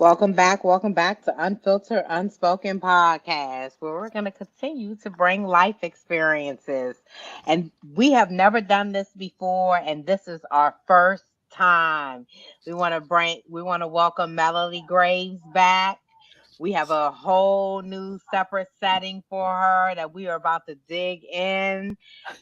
Welcome back to Unfiltered, Unspoken podcast, where we're going to continue to bring life experiences. And we have never done this before, and this is our first time. We want to welcome Melodie Graves back. We have a whole new separate setting for her that we are about to dig in.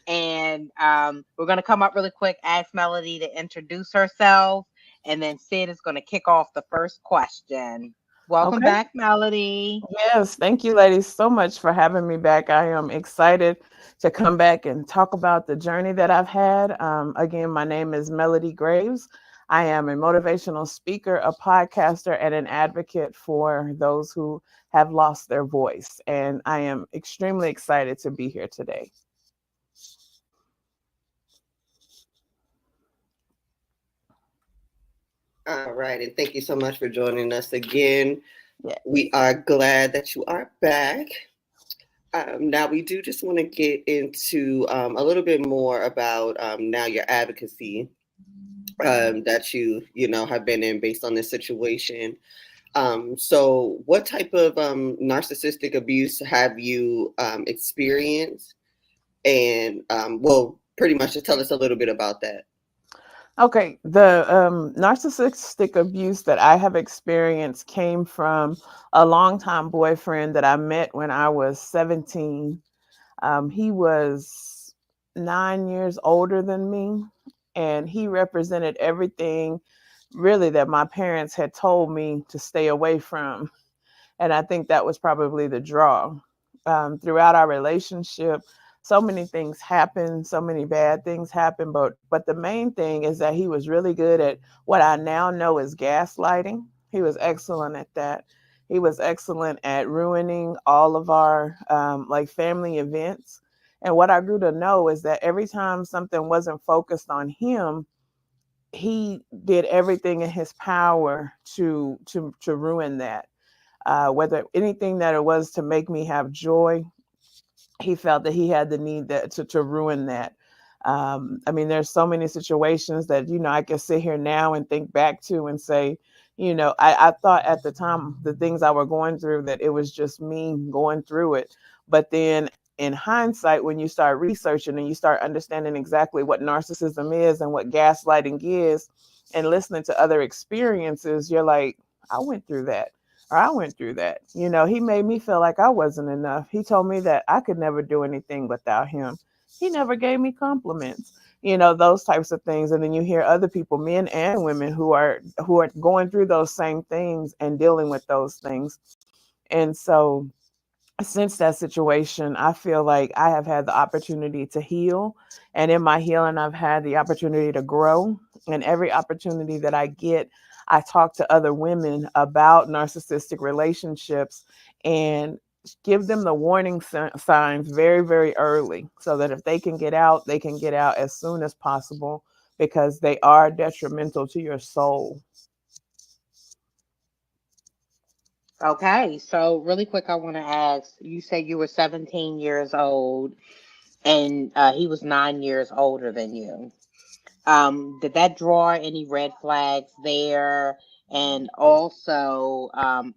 And we're going to come up really quick, ask Melodie to introduce herself, and then Sid is going to kick off the first question. Welcome Okay. back, Melodie. Yes. Thank you, ladies, so much for having me back. I am excited to come back and talk about the journey that I've had. Again, my name is Melodie Graves. I am a motivational speaker, a podcaster, and an advocate for those who have lost their voice. And I am extremely excited to be here today. All right, and thank you so much for joining us again. Yeah. We are glad that you are back. Now, we do just want to get into a little bit more about now your advocacy that you have been in based on this situation. So, what type of narcissistic abuse have you experienced? And well, pretty much just tell us a little bit about that. Okay, the narcissistic abuse that I have experienced came from a longtime boyfriend that I met when I was 17. He was 9 years older than me, and he represented everything really that my parents had told me to stay away from. And I think that was probably the draw. Throughout our relationship, so many things happen, so many bad things happen, but the main thing is that he was really good at what I now know is gaslighting. He was excellent at that. He was excellent at ruining all of our like family events. And what I grew to know is that every time something wasn't focused on him, he did everything in his power to ruin that. Whether anything that it was to make me have joy, he felt that he had the need to ruin that. I mean, there's so many situations that, I can sit here now and think back to and say, I thought at the time the things I were going through, that it was just me going through it. But then in hindsight, when you start researching and you start understanding exactly what narcissism is and what gaslighting is, and listening to other experiences, you're like, I went through that. Or I went through that. He made me feel like I wasn't enough. He told me that I could never do anything without him. He never gave me compliments, those types of things. And then you hear other people, men and women, who are going through those same things and dealing with those things. And so since that situation, I feel like I have had the opportunity to heal. And in my healing, I've had the opportunity to grow. And every opportunity that I get, I talk to other women about narcissistic relationships and give them the warning signs very, very early, so that if they can get out, they can get out as soon as possible, because they are detrimental to your soul. Okay, so really quick, I want to ask, you said you were 17 years old and he was 9 years older than you. Did that draw any red flags there? And also,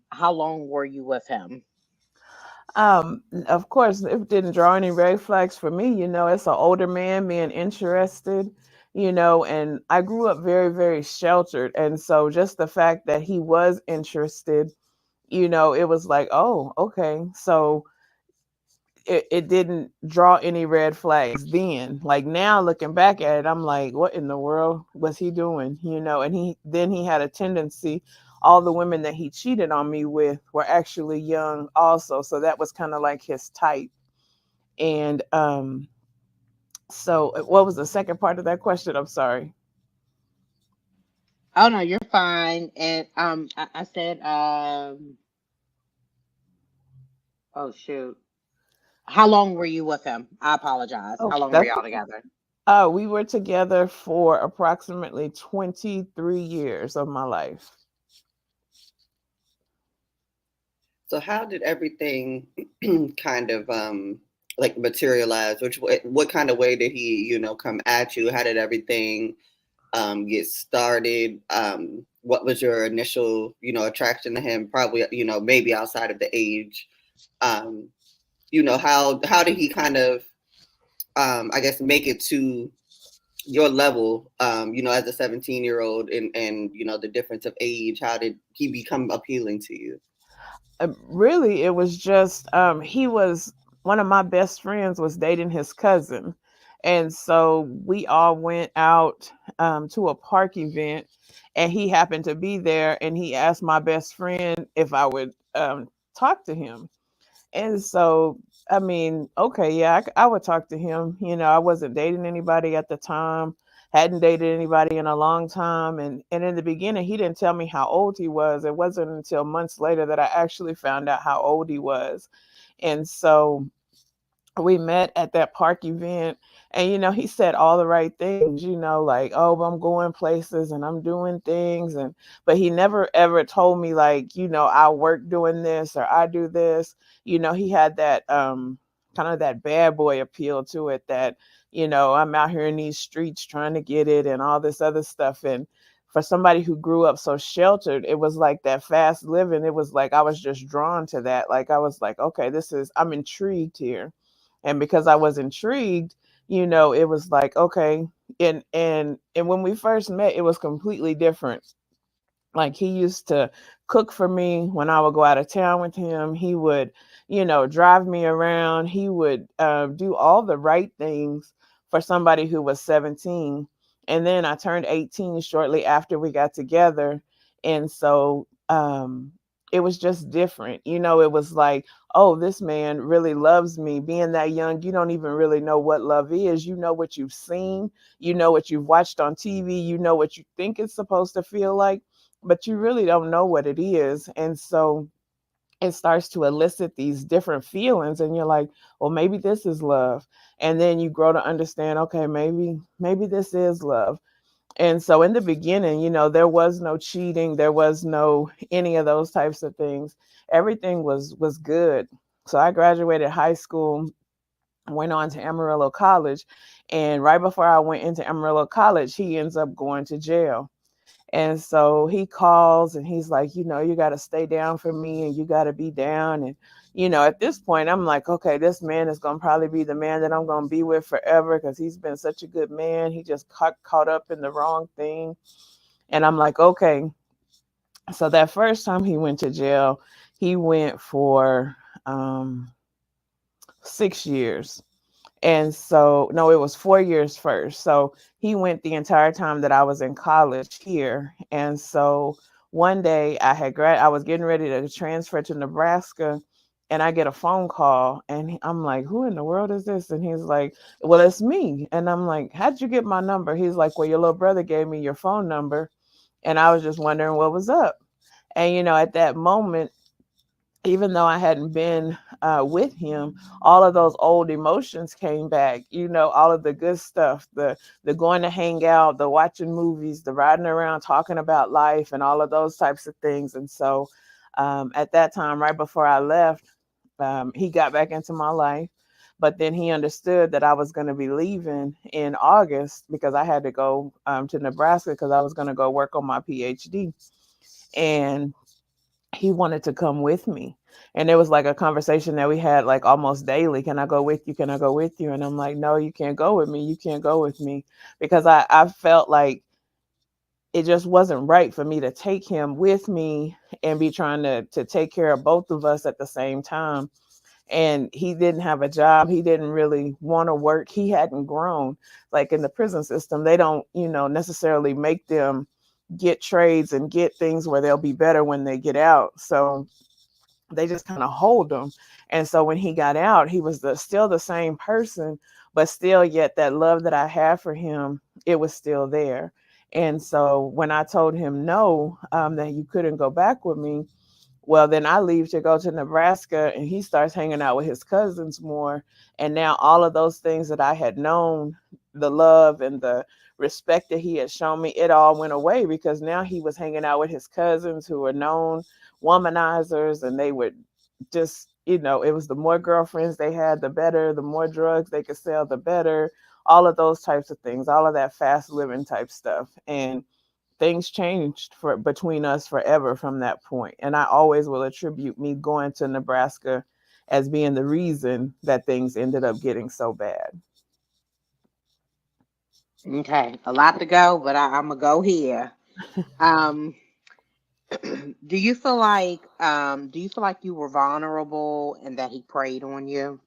how long were you with him? Of course, it didn't draw any red flags for me. It's an older man being interested, and I grew up very, very sheltered. And so just the fact that he was interested, it was like, oh, okay. So it didn't draw any red flags then. Like now looking back at it, I'm like, what in the world was he doing? And he had a tendency, all the women that he cheated on me with were actually young also. So that was kind of like his type. And so what was the second part of that question? I'm sorry. Oh no, you're fine. And I said, oh shoot, how long were you with him? I apologize. Oh, How long were that's y'all together? we were together for approximately 23 years of my life. So how did everything kind of like materialize? What kind of way did he, come at you? How did everything get started? What was your initial, attraction to him? Probably, maybe outside of the age. Um, how did he kind of, I guess, make it to your level, as a 17-year-old, and the difference of age? How did he become appealing to you? Really, it was just he was one of my best friends was dating his cousin, and so we all went out to a park event, and he happened to be there, and he asked my best friend if I would talk to him. And so, I mean, okay, yeah, I would talk to him. I wasn't dating anybody at the time, hadn't dated anybody in a long time. And in the beginning, he didn't tell me how old he was. It wasn't until months later that I actually found out how old he was. And so we met at that park event, and he said all the right things, like, oh, I'm going places and I'm doing things, but he never ever told me, like, I work doing this or I do this. He had that kind of that bad boy appeal to it, that I'm out here in these streets trying to get it and all this other stuff. And for somebody who grew up so sheltered, it was like that fast living. It was like I was just drawn to that. Like I was like, okay, I'm intrigued here. And because I was intrigued, it was like, okay. And when we first met, it was completely different. Like, he used to cook for me when I would go out of town with him. He would, drive me around. He would do all the right things for somebody who was 17. And then I turned 18 shortly after we got together. And so it was just different. It was like, oh, this man really loves me. Being that young, you don't even really know what love is. You know what you've seen, what you've watched on TV, what you think it's supposed to feel like, but you really don't know what it is. And so it starts to elicit these different feelings, and you're like, well, maybe this is love. And then you grow to understand, okay, maybe this is love. And so in the beginning, there was no cheating, there was no any of those types of things. Everything was good. So I graduated high school, went on to Amarillo College, and right before I went into Amarillo College, he ends up going to jail. And so he calls and he's like, you got to stay down for me and you got to be down. And, at this point, I'm like, okay, this man is going to probably be the man that I'm going to be with forever, because he's been such a good man. He just caught up in the wrong thing. And I'm like, okay. So that first time he went to jail, he went for 6 years. And so, no, it was 4 years first. So he went the entire time that I was in college here. And so one day I was getting ready to transfer to Nebraska, and I get a phone call, and I'm like, who in the world is this? And he's like, well, it's me. And I'm like, how'd you get my number? He's like, well, your little brother gave me your phone number. And I was just wondering what was up. And, at that moment, even though I hadn't been with him, all of those old emotions came back. All of the good stuff, the going to hang out, the watching movies, the riding around, talking about life, and all of those types of things. And so, at that time, right before I left, he got back into my life. But then he understood that I was going to be leaving in August, because I had to go to Nebraska, because I was going to go work on my PhD. And he wanted to come with me. And it was like a conversation that we had like almost daily. Can I go with you? Can I go with you? And I'm like, no, you can't go with me. You can't go with me. Because I felt like it just wasn't right for me to take him with me and be trying to take care of both of us at the same time. And he didn't have a job. He didn't really want to work. He hadn't grown. Like, in the prison system, they don't, necessarily make them get trades and get things where they'll be better when they get out. So they just kind of hold them. And so when he got out, he was still the same person, but still yet that love that I had for him, it was still there. And so when I told him no, that you couldn't go back with me, well, then I leave to go to Nebraska, and he starts hanging out with his cousins more. And now all of those things that I had known, the love and the respect that he had shown me, it all went away, because now he was hanging out with his cousins who were known womanizers, and they would just, it was the more girlfriends they had, the better, the more drugs they could sell, the better, all of those types of things, all of that fast living type stuff. And things changed for between us forever from that point. And I always will attribute me going to Nebraska as being the reason that things ended up getting so bad. Okay, a lot to go, but I'm gonna go here. Um, do you feel like you were vulnerable and that he preyed on you?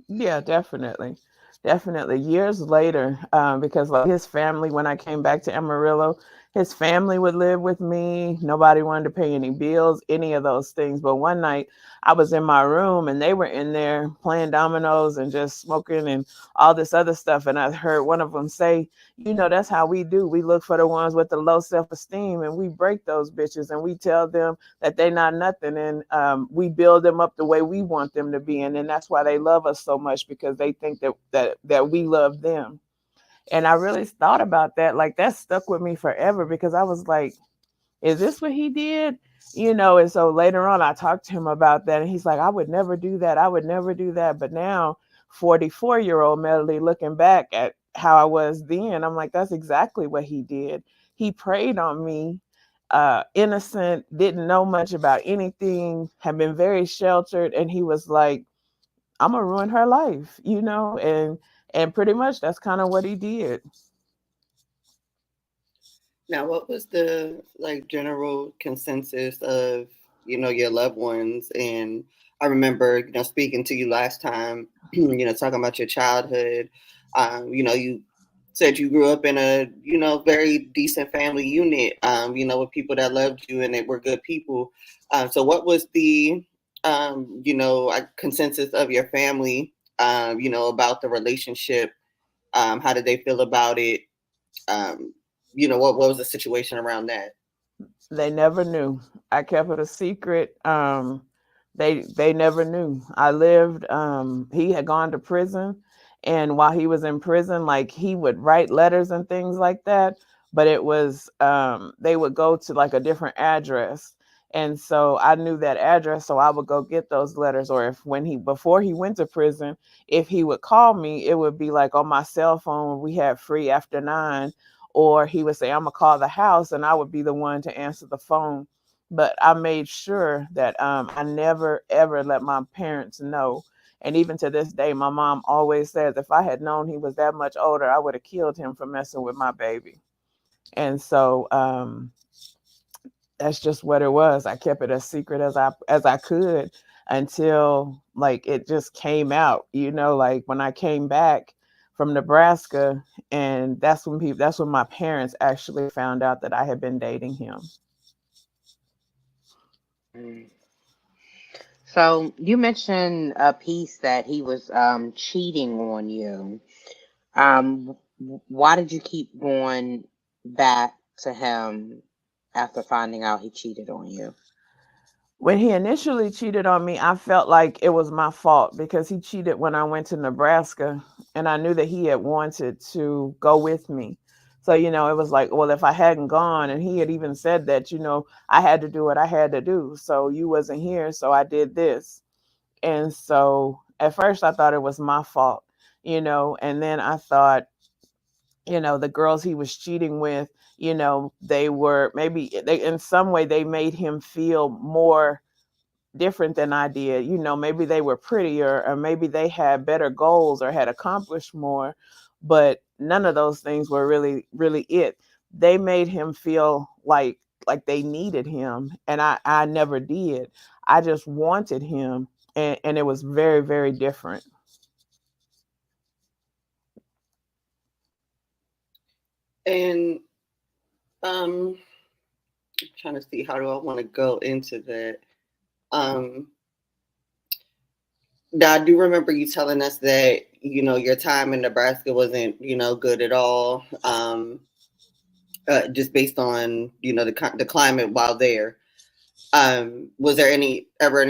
Yeah, definitely. Definitely. Years later, because like his family, when I came back to Amarillo, his family would live with me. Nobody wanted to pay any bills, any of those things. But one night I was in my room and they were in there playing dominoes and just smoking and all this other stuff. And I heard one of them say, that's how we do. We look for the ones with the low self-esteem and we break those bitches and we tell them that they're not nothing, and we build them up the way we want them to be, and then that's why they love us so much, because they think that we love them. And I really thought about that. Like, that stuck with me forever, because I was like, is this what he did? And so later on I talked to him about that and he's like, I would never do that, I would never do that. But now, 44-year-old Melody, looking back at how I was then, I'm like, that's exactly what he did. He preyed on me, innocent, didn't know much about anything, had been very sheltered, and he was like, I'm gonna ruin her life, and pretty much that's kind of what he did. Now, what was the like general consensus of your loved ones? And I remember speaking to you last time, talking about your childhood. You said you grew up in a very decent family unit. With people that loved you and they were good people. So, what was the consensus of your family? About the relationship. How did they feel about it? Um, what was the situation around that? They never knew. I kept it a secret. They never knew. I lived. He had gone to prison, and while he was in prison, like, he would write letters and things like that. But it was, they would go to like a different address, and so I knew that address, so I would go get those letters. Or if when he before he went to prison, if he would call me, it would be like on my cell phone. We had free after 9, or he would say, I'm gonna call the house, and I would be the one to answer the phone. But I made sure that I never ever let my parents know. And even to this day, my mom always says, if I had known he was that much older, I would have killed him for messing with my baby. And so that's just what it was. I kept it as secret as I could, until like it just came out, like when I came back from Nebraska, and that's when my parents actually found out that I had been dating him. Mm. So you mentioned a piece that he was cheating on you. Why did you keep going back to him after finding out he cheated on you? When he initially cheated on me, I felt like it was my fault, because he cheated when I went to Nebraska, and I knew that he had wanted to go with me. So, it was like, well, if I hadn't gone, and he had even said that, I had to do what I had to do. So you wasn't here, so I did this. And so at first I thought it was my fault, and then I thought, the girls he was cheating with, they were, maybe they, in some way, they made him feel more different than I did. Maybe they were prettier, or maybe they had better goals or had accomplished more, but none of those things were really, really it. They made him feel like they needed him, and I never did. I just wanted him, and it was very, very different. And I'm trying to see, how do I want to go into that. Um, Now, I do remember you telling us that your time in Nebraska wasn't good at all, just based on the climate while there. Was there any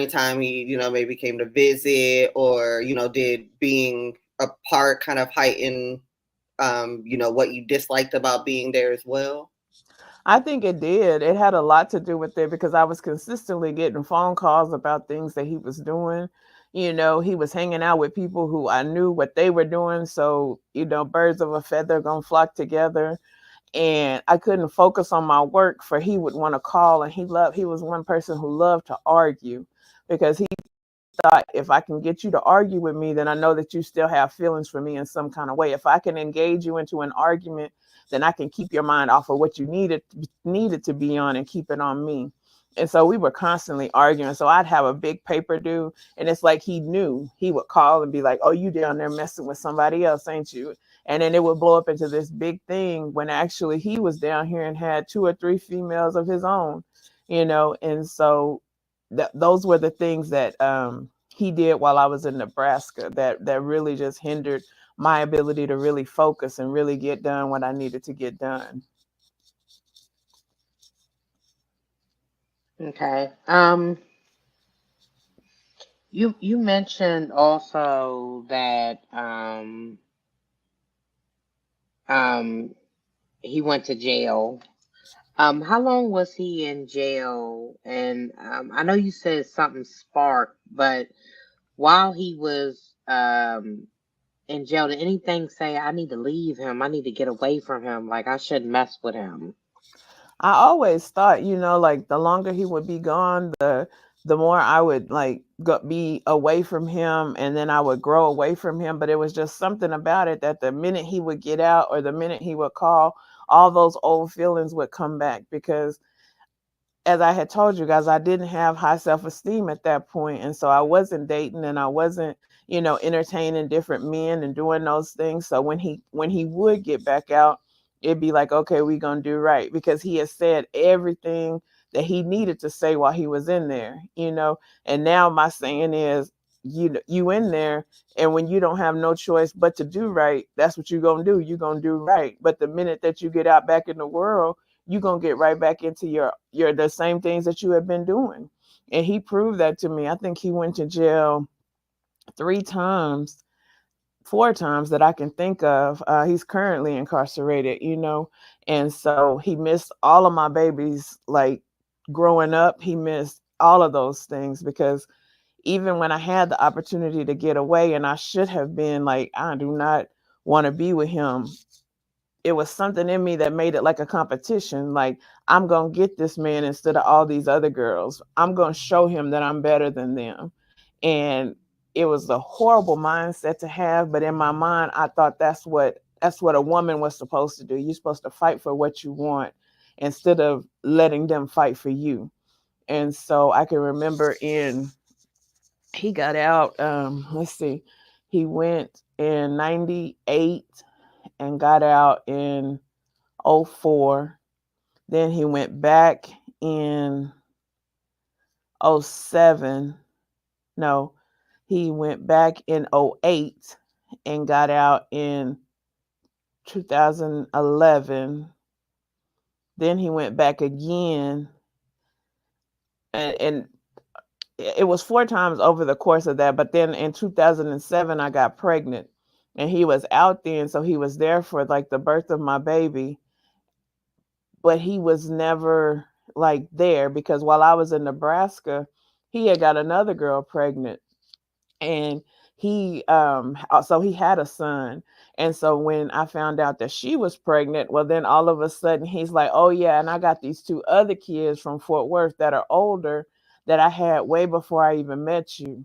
time he maybe came to visit, or did being apart kind of heighten what you disliked about being there as well? I think it did. It had a lot to do with it, because I was consistently getting phone calls about things that he was doing, He was hanging out with people who I knew what they were doing. So, birds of a feather gonna flock together. And I couldn't focus on my work, for he would want to call, and he was one person who loved to argue, because he thought, if I can get you to argue with me, then I know that you still have feelings for me in some kind of way. If I can engage you into an argument, then I can keep your mind off of what you needed to be on and keep it on me. And so we were constantly arguing. So I'd have a big paper due, and it's like he knew. He would call and be like, "Oh, you down there messing with somebody else, ain't you?" And then it would blow up into this big thing, when actually he was down here and had 2 or 3 females of his own. And so those were the things that he did while I was in Nebraska, that really just hindered my ability to really focus and really get done what I needed to get done. Okay. You mentioned also that um he went to jail. How long was he in jail? And I know you said something sparked, but while he was in jail, did anything say, I need to leave him, I need to get away from him, like I shouldn't mess with him? I always thought, like the longer he would be gone, the more I would like be away from him, and then I would grow away from him. But it was just something about it, that the minute he would get out, or the minute he would call, all those old feelings would come back. Because, as I had told you guys, I didn't have high self-esteem at that point. And so I wasn't dating, and I wasn't, entertaining different men and doing those things. So when he would get back out, it'd be like, okay, we're gonna do right, because he had said everything that he needed to say while he was in there. And now my saying is, you in there, and when you don't have no choice but to do right, that's what you're gonna do. You're gonna do right. But the minute that you get out back in the world, you're gonna get right back into your the same things that you have been doing. And he proved that to me. I think he went to jail 3 times, 4 times that I can think of. He's currently incarcerated. And so he missed all of my babies, like growing up. He missed all of those things, because even when I had the opportunity to get away, and I should have been like, I do not want to be with him, it was something in me that made it like a competition. Like, I'm going to get this man instead of all these other girls. I'm going to show him that I'm better than them. And it was a horrible mindset to have. But in my mind, I thought that's what a woman was supposed to do. You're supposed to fight for what you want, instead of letting them fight for you. And so I can remember he got out, let's see, he went in 98 and got out in '04. Then he went back in '07. No, he went back in '08 and got out in 2011. Then he went back again, and it was 4 times over the course of that. But then in 2007, I got pregnant, and he was out then. So he was there for like the birth of my baby, but he was never like there, because while I was in Nebraska, he had got another girl pregnant, and so he had a son. And so when I found out that she was pregnant, well, then all of a sudden he's like, oh yeah, and I got these 2 other kids from Fort Worth that are older, that I had way before I even met you.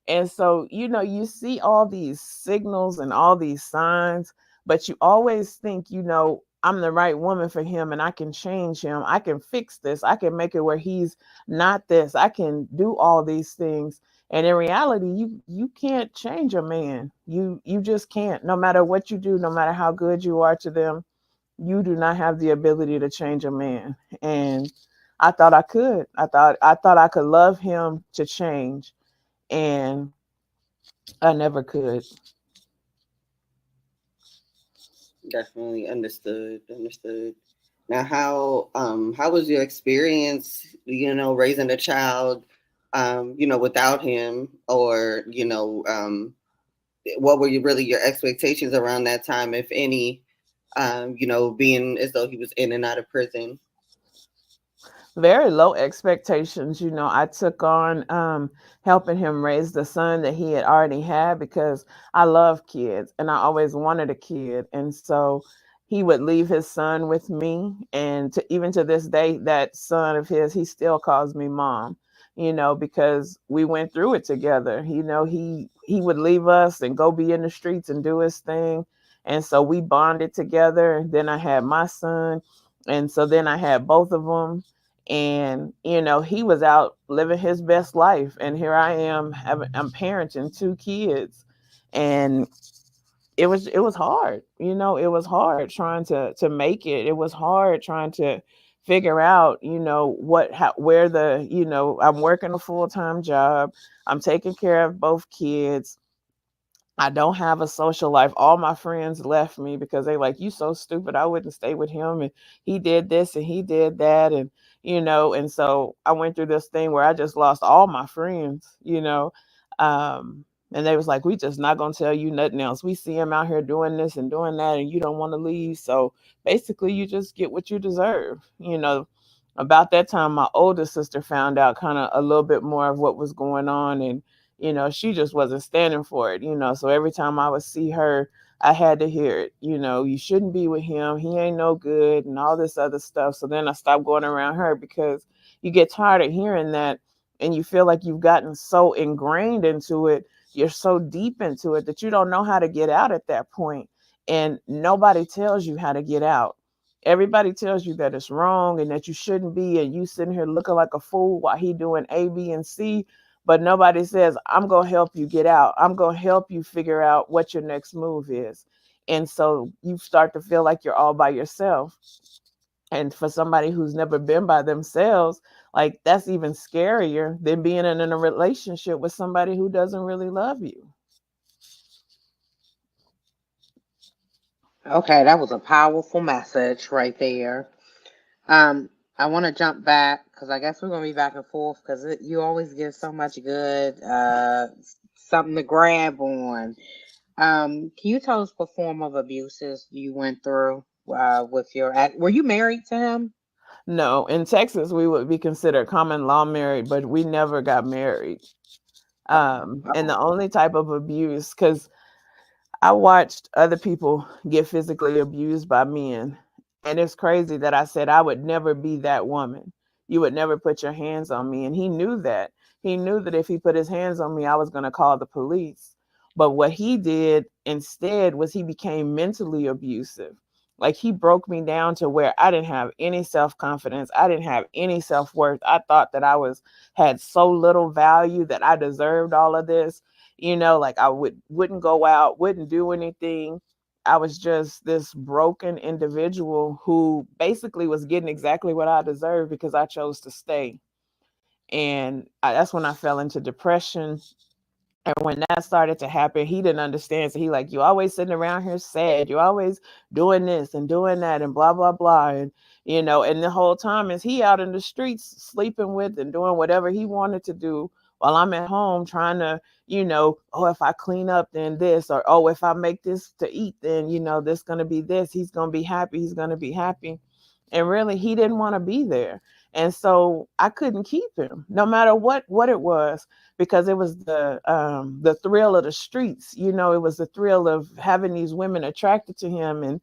And so, you see all these signals and all these signs, but you always think, I'm the right woman for him, and I can change him. I can fix this. I can make it where he's not this. I can do all these things. And in reality, you can't change a man. You just can't. No matter what you do, no matter how good you are to them, you do not have the ability to change a man. And I thought I could. I thought I could love him to change, and I never could. Definitely understood. Understood. Now, how was your experience? Raising a child, without him, or what were your expectations around that time, if any? Being as though he was in and out of prison. very low expectations. I took on helping him raise the son that he had already had, because I love kids and I always wanted a kid. And so he would leave his son with me. And even to this day, that son of his, he still calls me mom, because we went through it together. He would leave us and go be in the streets and do his thing. And so we bonded together. And then I had my son. And so then I had both of them, and he was out living his best life, and here I am I'm parenting two kids. And it was hard. It was hard trying to make it. It was hard trying to figure out, where I'm working a full-time job, I'm taking care of both kids, I don't have a social life. All my friends left me because they like, you so stupid. I wouldn't stay with him. And he did this and he did that. And so I went through this thing where I just lost all my friends. And they was like, we just not going to tell you nothing else. We see him out here doing this and doing that, and you don't want to leave. So basically you just get what you deserve. About that time, my older sister found out kind of a little bit more of what was going on. And she just wasn't standing for it. So every time I would see her, I had to hear it. You shouldn't be with him. He ain't no good and all this other stuff. So then I stopped going around her, because you get tired of hearing that, and you feel like you've gotten so ingrained into it. You're so deep into it that you don't know how to get out at that point. And nobody tells you how to get out. Everybody tells you that it's wrong and that you shouldn't be. And you sitting here looking like a fool while he doing A, B, and C. But nobody says, I'm going to help you get out. I'm going to help you figure out what your next move is. And so you start to feel like you're all by yourself. And for somebody who's never been by themselves, like, that's even scarier than being in a relationship with somebody who doesn't really love you. Okay, that was a powerful message right there. I want to jump back because I guess we're gonna be back and forth because you always give so much good something to grab on. Can you tell us what form of abuses you went through with your were you married to him? No, in Texas, we would be considered common law married, but we never got married. And the Oh, only type of abuse, because I watched other people get physically abused by men. And it's crazy that I said I would never be that woman. You would never put your hands on me. And he knew that. He knew that if he put his hands on me, I was going to call the police. But what he did instead was he became mentally abusive. Like, he broke me down to where I didn't have any self-confidence. I didn't have any self-worth. I thought that had so little value that I deserved all of this. Like, I wouldn't go out, wouldn't do anything. I was just this broken individual who basically was getting exactly what I deserved because I chose to stay. And that's when I fell into depression. And when that started to happen, he didn't understand. So he like, you always sitting around here sad. You always doing this and doing that and blah, blah, blah. And the whole time is he out in the streets sleeping with and doing whatever he wanted to do while I'm at home trying to, oh, if I clean up, then this, or, oh, if I make this to eat, then, this going to be this. He's going to be happy. He's going to be happy. And really, he didn't want to be there. And so I couldn't keep him no matter what it was, because it was the thrill of the streets. It was the thrill of having these women attracted to him. And,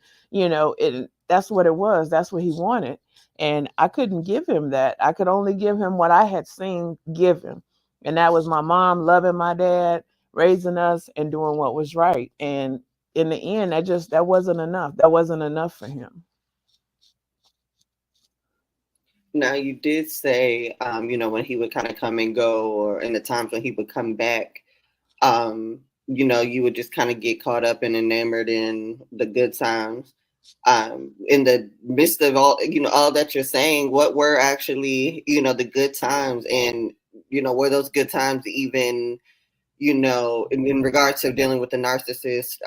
that's what it was. That's what he wanted. And I couldn't give him that. I could only give him what I had seen given. And that was my mom loving my dad, raising us, and doing what was right. And in the end, that wasn't enough. That wasn't enough for him. Now, you did say, when he would kind of come and go, or in the times when he would come back, you would just kind of get caught up and enamored in the good times. In the midst of all that you're saying, what were actually, the good times? And, were those good times even, in regards to dealing with the narcissist,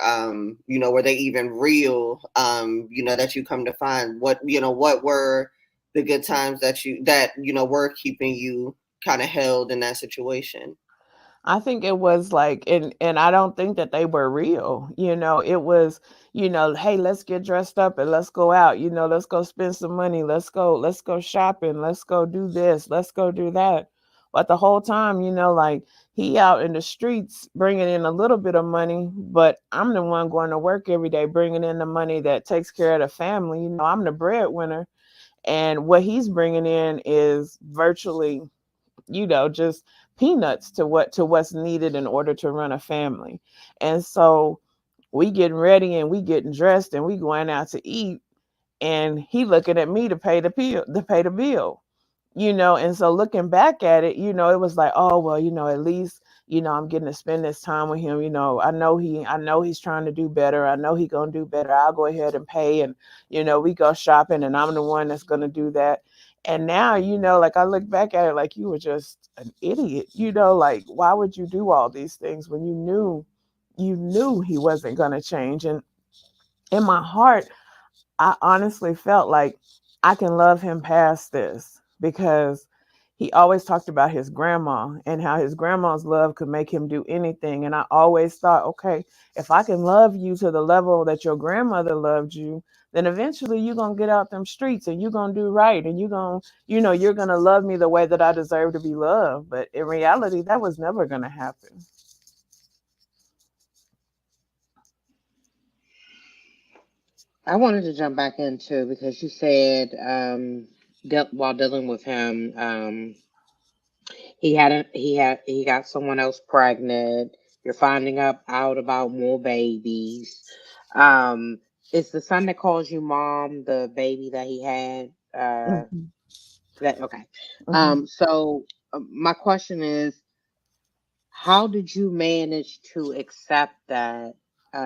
were they even real, that you come to find? What were the good times that were keeping you kind of held in that situation? I think it was like, and I don't think that they were real. It was, hey, let's get dressed up and let's go out. Let's go spend some money. Let's go shopping. Let's go do this. Let's go do that. But the whole time, like he out in the streets bringing in a little bit of money, but I'm the one going to work every day, bringing in the money that takes care of the family. I'm the breadwinner, and what he's bringing in is virtually just peanuts to what's needed in order to run a family. And so we getting ready and we getting dressed and we going out to eat, and he looking at me to pay the bill. And so looking back at it, it was like, oh well, at least I'm getting to spend this time with him. I know he's trying to do better. I know he gonna do better. I'll go ahead and pay, and we go shopping, and I'm the one that's gonna do that. And now, like I look back at it, like you were just an idiot. Like why would you do all these things when you knew he wasn't gonna change? And in my heart, I honestly felt like I can love him past this, because he always talked about his grandma and how his grandma's love could make him do anything. And I always thought, okay, if I can love you to the level that your grandmother loved you, then eventually you're going to get out them streets and you're going to do right. And you're going to love me the way that I deserve to be loved. But in reality, that was never going to happen. I wanted to jump back into, because you said while dealing with him, he got someone else pregnant. You're finding out about more babies. Um, is the son that calls you mom the baby that he had? Hmm. That okay. Hmm. So my question is, how did you manage to accept that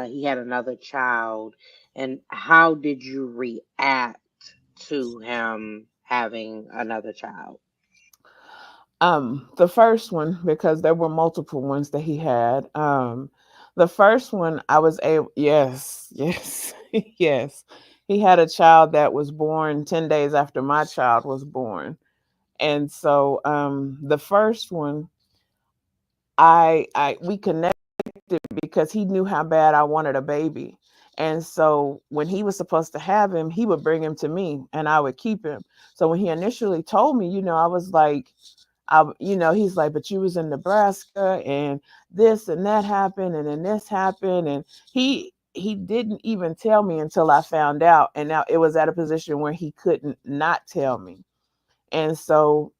he had another child, and how did you react to him having another child? The first one, because there were multiple ones that he had. The first one I was able, yes, yes, yes. He had a child that was born 10 days after my child was born. And so the first one, I we connected because he knew how bad I wanted a baby. And so when he was supposed to have him, he would bring him to me and I would keep him. So when he initially told me, I was like, he's like, but you was in Nebraska and this and that happened and then this happened. And he didn't even tell me until I found out. And now it was at a position where he couldn't not tell me. And so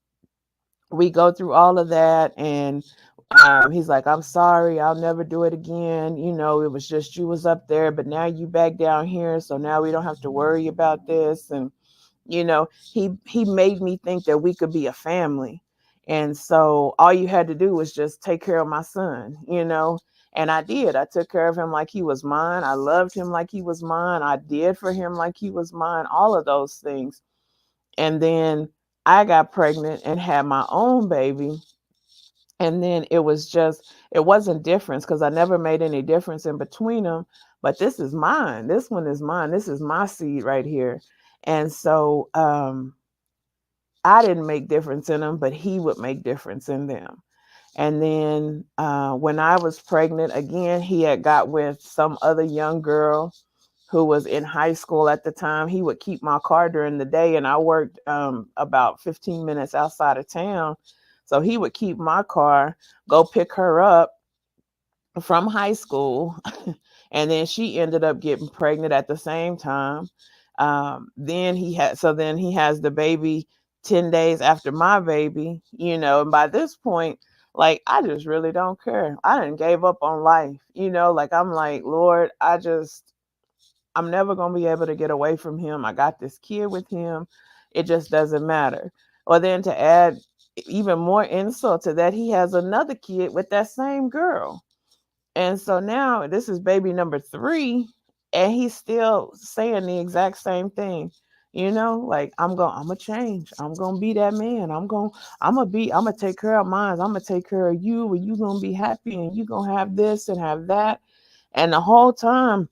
we go through all of that, and he's like, I'm sorry, I'll never do it again. It was just you was up there, but now you back down here, so now we don't have to worry about this. And he made me think that we could be a family. And so all you had to do was just take care of my son. And I did. I took care of him like he was mine. I loved him like he was mine. I did for him like he was mine, all of those things. And then I got pregnant and had my own baby. And then it wasn't difference, because I never made any difference in between them. But this is mine. This one is mine. This is my seed right here. And so I didn't make difference in them, but he would make difference in them. And then when I was pregnant again, he had got with some other young girl who was in high school at the time. He would keep my car during the day, and I worked about 15 minutes outside of town. So he would keep my car, go pick her up from high school, and then she ended up getting pregnant at the same time. Then he has the baby 10 days after my baby, and by this point, like, I just really don't care. I didn't gave up on life, like, I'm like, Lord, I'm never going to be able to get away from him. I got this kid with him. It just doesn't matter. Or then to add even more insult to that, he has another kid with that same girl. And so now this is baby number 3, and he's still saying the exact same thing. Like, I'm gonna change. I'm gonna be that man. I'm gonna take care of mine. I'm gonna take care of you, and you gonna be happy, and you gonna have this and have that. And the whole time,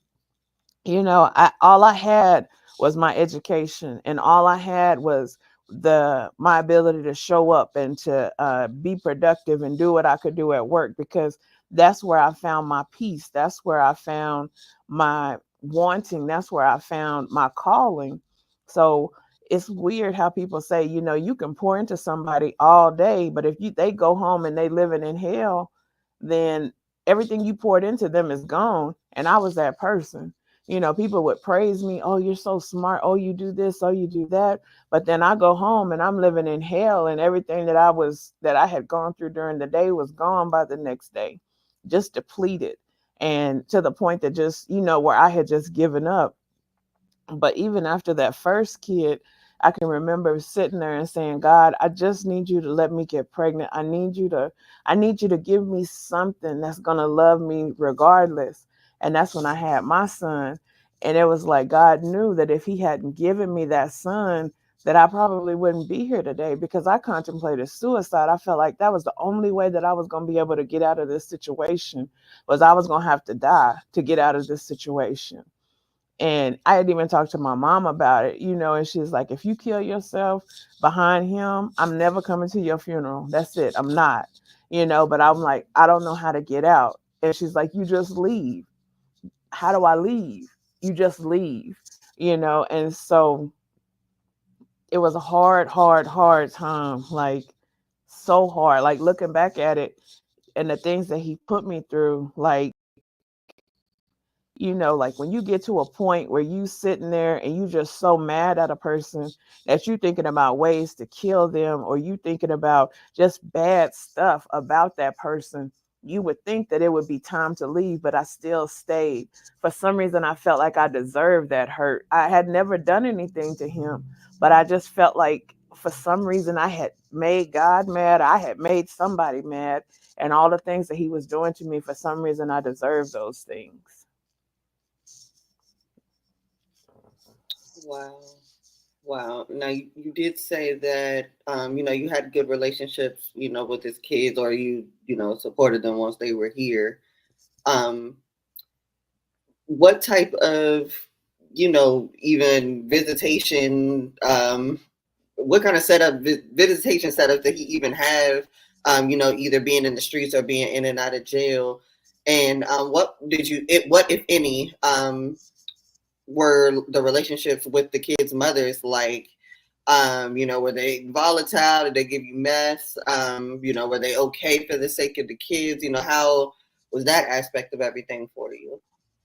all I had was my education, and all I had was my ability to show up and to be productive and do what I could do at work, because that's where I found my peace. That's where I found my wanting. That's where I found my calling. So it's weird how people say, you can pour into somebody all day, but if they go home and they living in hell, then everything you poured into them is gone. And I was that person. People would praise me. Oh, you're so smart. Oh, you do this. Oh, you do that. But then I go home and I'm living in hell, and everything that I had gone through during the day was gone by the next day, just depleted. And to the point that just, where I had just given up. But even after that first kid, I can remember sitting there and saying, God, I just need you to let me get pregnant. I need you to give me something that's going to love me regardless. And that's when I had my son. And it was like God knew that if he hadn't given me that son, that I probably wouldn't be here today, because I contemplated suicide. I felt like that was the only way that I was going to be able to get out of this situation, was I was going to have to die to get out of this situation. And I had even talked to my mom about it, and she's like, if you kill yourself behind him, I'm never coming to your funeral. That's it. I'm not, but I'm like, I don't know how to get out. And she's like, you just leave. How do I leave? You just leave, And so it was a hard, hard, hard time, like so hard, like looking back at it and the things that he put me through, like when you get to a point where you sitting there and you just so mad at a person that you thinking about ways to kill them, or you thinking about just bad stuff about that person, you would think that it would be time to leave, but I still stayed. For some reason, I felt like I deserved that hurt. I had never done anything to him, but I just felt like for some reason I had made God mad. I had made somebody mad, and all the things that he was doing to me, for some reason, I deserved those things. Wow. Wow. Now you did say that you had good relationships, with his kids, or you supported them once they were here. Um, what type of, even visitation, what kind of visitation setup did he even have? Either being in the streets or being in and out of jail, and what if any, were the relationships with the kids' mothers like? Were they volatile? Did they give you mess? Were they okay for the sake of the kids? How was that aspect of everything for you?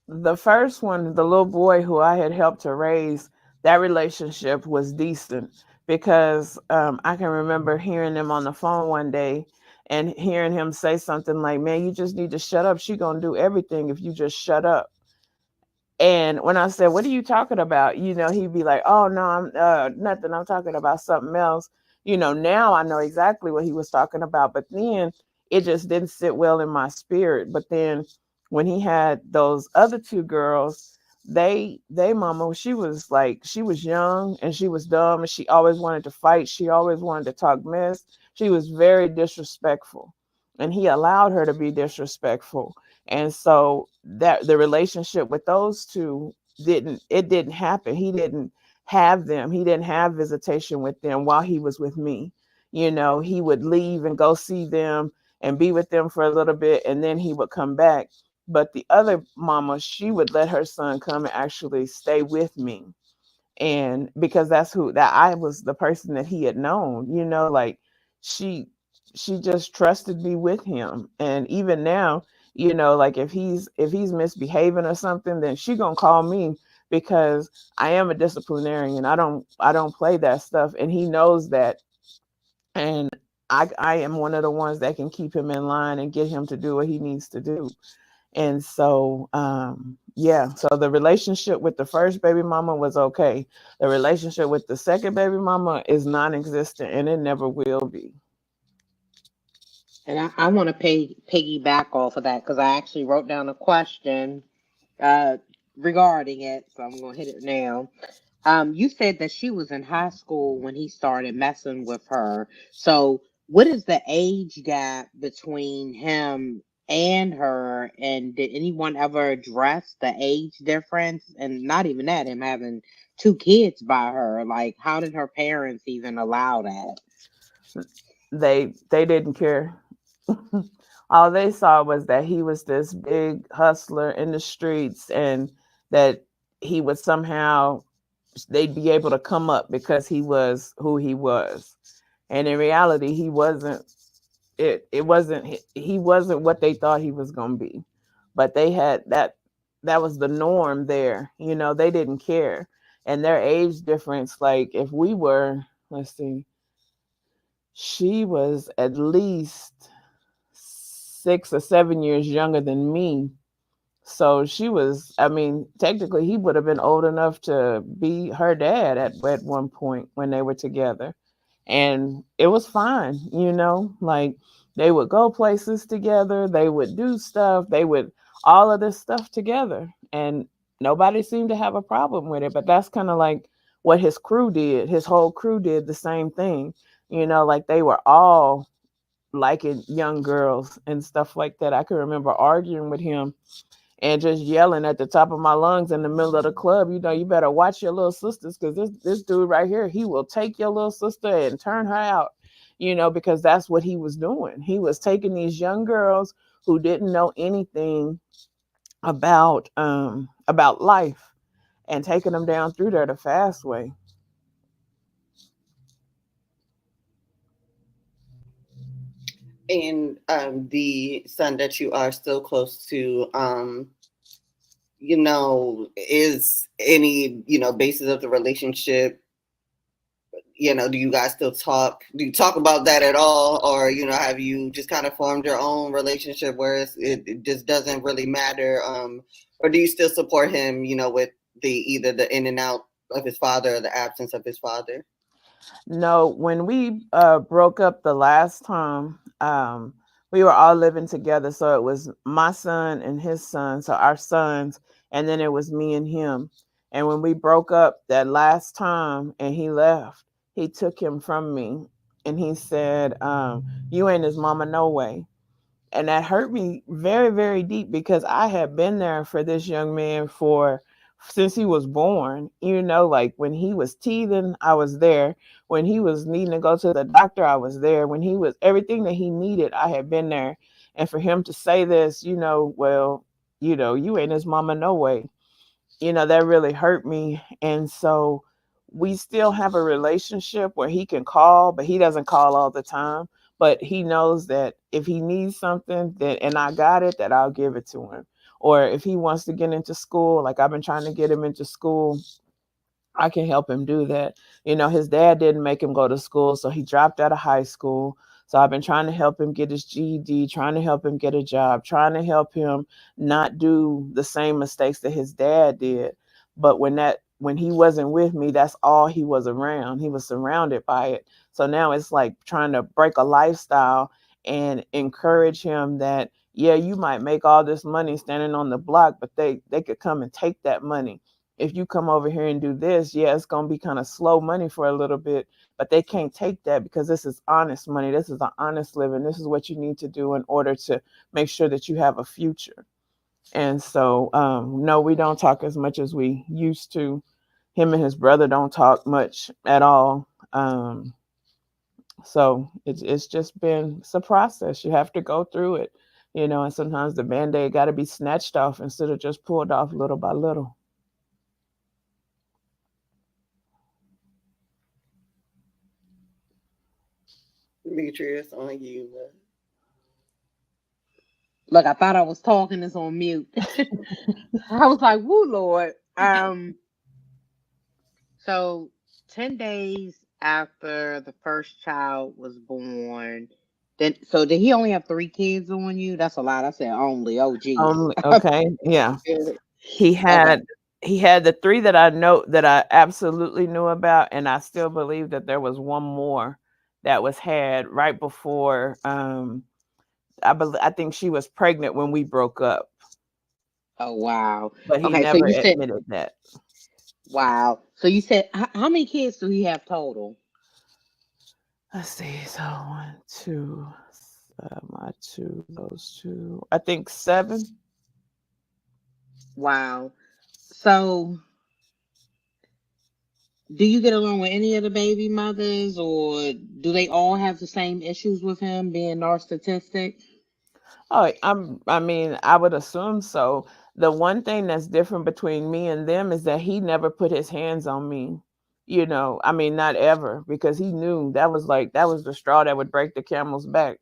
The first one, the little boy who I had helped to raise, that relationship was decent, because I can remember hearing him on the phone one day and hearing him say something like, man, you just need to shut up. She gonna do everything if you just shut up. And when I said, what are you talking about? He'd be like, oh, no, I'm nothing. I'm talking about something else. Now I know exactly what he was talking about. But then it just didn't sit well in my spirit. But then when he had those other two girls, they mama, she was young and she was dumb, and she always wanted to fight. She always wanted to talk mess. She was very disrespectful, and he allowed her to be disrespectful. And so that the relationship with those two didn't happen. He didn't have them. He didn't have visitation with them while he was with me. He would leave and go see them and be with them for a little bit, and then he would come back. But the other mama, she would let her son come and actually stay with me. And because that I was the person that he had known, like she she just trusted me with him. And even now, like if he's misbehaving or something, then she gonna call me, because I am a disciplinarian. I don't play that stuff, and he knows that. And I am one of the ones that can keep him in line and get him to do what he needs to do. And so, yeah, so the relationship with the first baby mama was okay. The relationship with the second baby mama is non-existent, and it never will be. And I want to piggyback off of that because I actually wrote down a question uh, regarding it. So I'm going to hit it now. You said that she was in high school when he started messing with her. So, what is the age gap between him and her? And did anyone ever address the age difference? And not even that, him having two kids by her. Like, how did her parents even allow that? They didn't care. All they saw was that he was this big hustler in the streets, and that he would somehow, they'd be able to come up because he was who he was. And in reality, he wasn't. It wasn't. He wasn't what they thought he was going to be. But they had that was the norm there. They didn't care. And their age difference, like if we were, let's see, she was at least 6 or 7 years younger than me. So she was, I mean, technically he would have been old enough to be her dad at one point when they were together. And it was fine, like they would go places together, they would do stuff, they would all of this stuff together. And nobody seemed to have a problem with it. But that's kind of like what his crew did. His whole crew did the same thing, like they were all liking young girls and stuff like that. I can remember arguing with him and just yelling at the top of my lungs in the middle of the club, you better watch your little sisters, because this dude right here, he will take your little sister and turn her out, because that's what he was doing. He was taking these young girls who didn't know anything about life and taking them down through there the fast way. And the son that you are still close to, is any, basis of the relationship, do you guys still talk? Do you talk about that at all? Or, have you just kind of formed your own relationship where it just doesn't really matter? Or do you still support him, with either the in and out of his father or the absence of his father? No, when we broke up the last time, we were all living together. So it was my son and his son, so our sons, and then it was me and him. And when we broke up that last time and he left, he took him from me and he said, "You ain't his mama, no way." And that hurt me very, very deep, because I had been there for this young man for since he was born. Like when he was teething, I was there. When he was needing to go to the doctor, I was there. When he was everything that he needed, I had been there. And for him to say this, well, you ain't his mama, no way, that really hurt me. And so we still have a relationship where he can call, but he doesn't call all the time. But he knows that if he needs something, that and I got it, that I'll give it to him. Or if he wants to get into school, like I've been trying to get him into school, I can help him do that. His dad didn't make him go to school, so he dropped out of high school. So I've been trying to help him get his GED, trying to help him get a job, trying to help him not do the same mistakes that his dad did. But when he wasn't with me, that's all he was around. He was surrounded by it. So now it's like trying to break a lifestyle and encourage him that, yeah, you might make all this money standing on the block, but they could come and take that money. If you come over here and do this, yeah, it's going to be kind of slow money for a little bit, but they can't take that because this is honest money. This is an honest living. This is what you need to do in order to make sure that you have a future. And so, no, we don't talk as much as we used to. Him and his brother don't talk much at all. So it's a process. You have to go through it, and sometimes the Band-Aid got to be snatched off instead of just pulled off little by little. Demetrius, on you. Look, I thought I was talking this on mute. I was like, "Woo, Lord." So 10 days after the first child was born, did he only have three kids on you? That's a lot. I said only. Oh, geez. Okay, yeah. He Okay. had he had the three that I know that I absolutely knew about, and I still believe that there was one more that was had right before. I think she was pregnant when we broke up, Oh, wow. but he Okay. So never you said, admitted that. wow. So you said, how many kids do he have total? Let's see. So one, two, my two, those two. I think seven. Wow. So Do you get along with any of the baby mothers, or do they all have the same issues with him being narcissistic? Oh, I mean, I would assume so. The one thing that's different between me and them is that he never put his hands on me. I mean, not ever, because he knew that was the straw that would break the camel's back.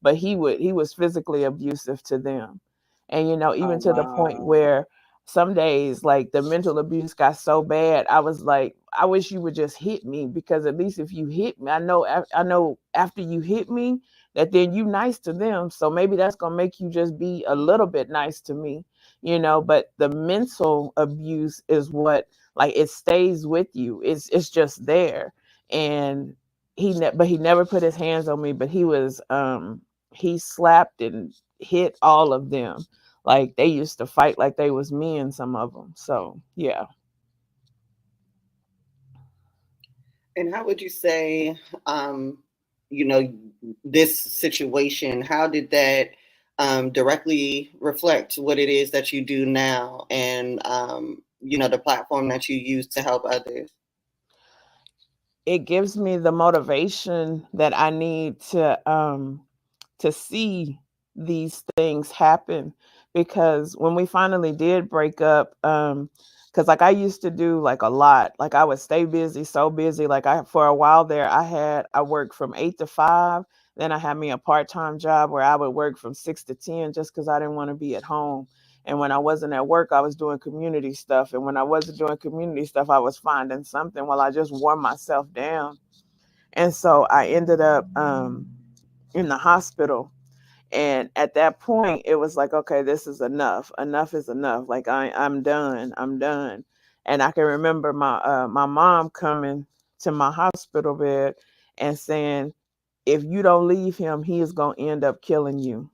But he was physically abusive to them. And Oh, even to the point wow. where some days like the mental abuse got so bad, I was like, I wish you would just hit me, because at least if you hit me, I know after you hit me, that then you nice to them. So maybe that's gonna make you just be a little bit nice to me. But the mental abuse is what, like, it stays with you. It's just there. And but he never put his hands on me, but he slapped and hit all of them. Like they used to fight like they was me and some of them. So yeah. And how would you say, um, you know, this situation, how did that directly reflect what it is that you do now and, the platform that you use to help others? It gives me the motivation that I need to see these things happen. Because when we finally did break up, because like I used to do like a lot, like I would stay busy, so busy. Like I for a while there, I worked from 8 to 5. Then I had me a part-time job where I would work from 6 to 10, just because I didn't want to be at home. And when I wasn't at work, I was doing community stuff. And when I wasn't doing community stuff, I was finding something while I just wore myself down. And so I ended up in the hospital. And at that point, it was like, okay, this is enough. Enough is enough. Like I'm done. I'm done. And I can remember my mom coming to my hospital bed and saying, "If you don't leave him, he is gonna end up killing you."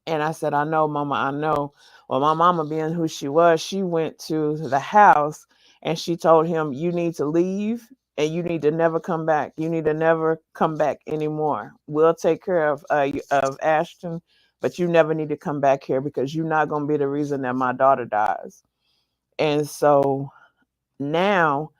And I said, "I know, Mama, I know." Well, my mama, being who she was, she went to the house and she told him, "You need to leave and you need to never come back. You need to never come back anymore. We'll take care of Ashton, but you never need to come back here, because you're not going to be the reason that my daughter dies." And so now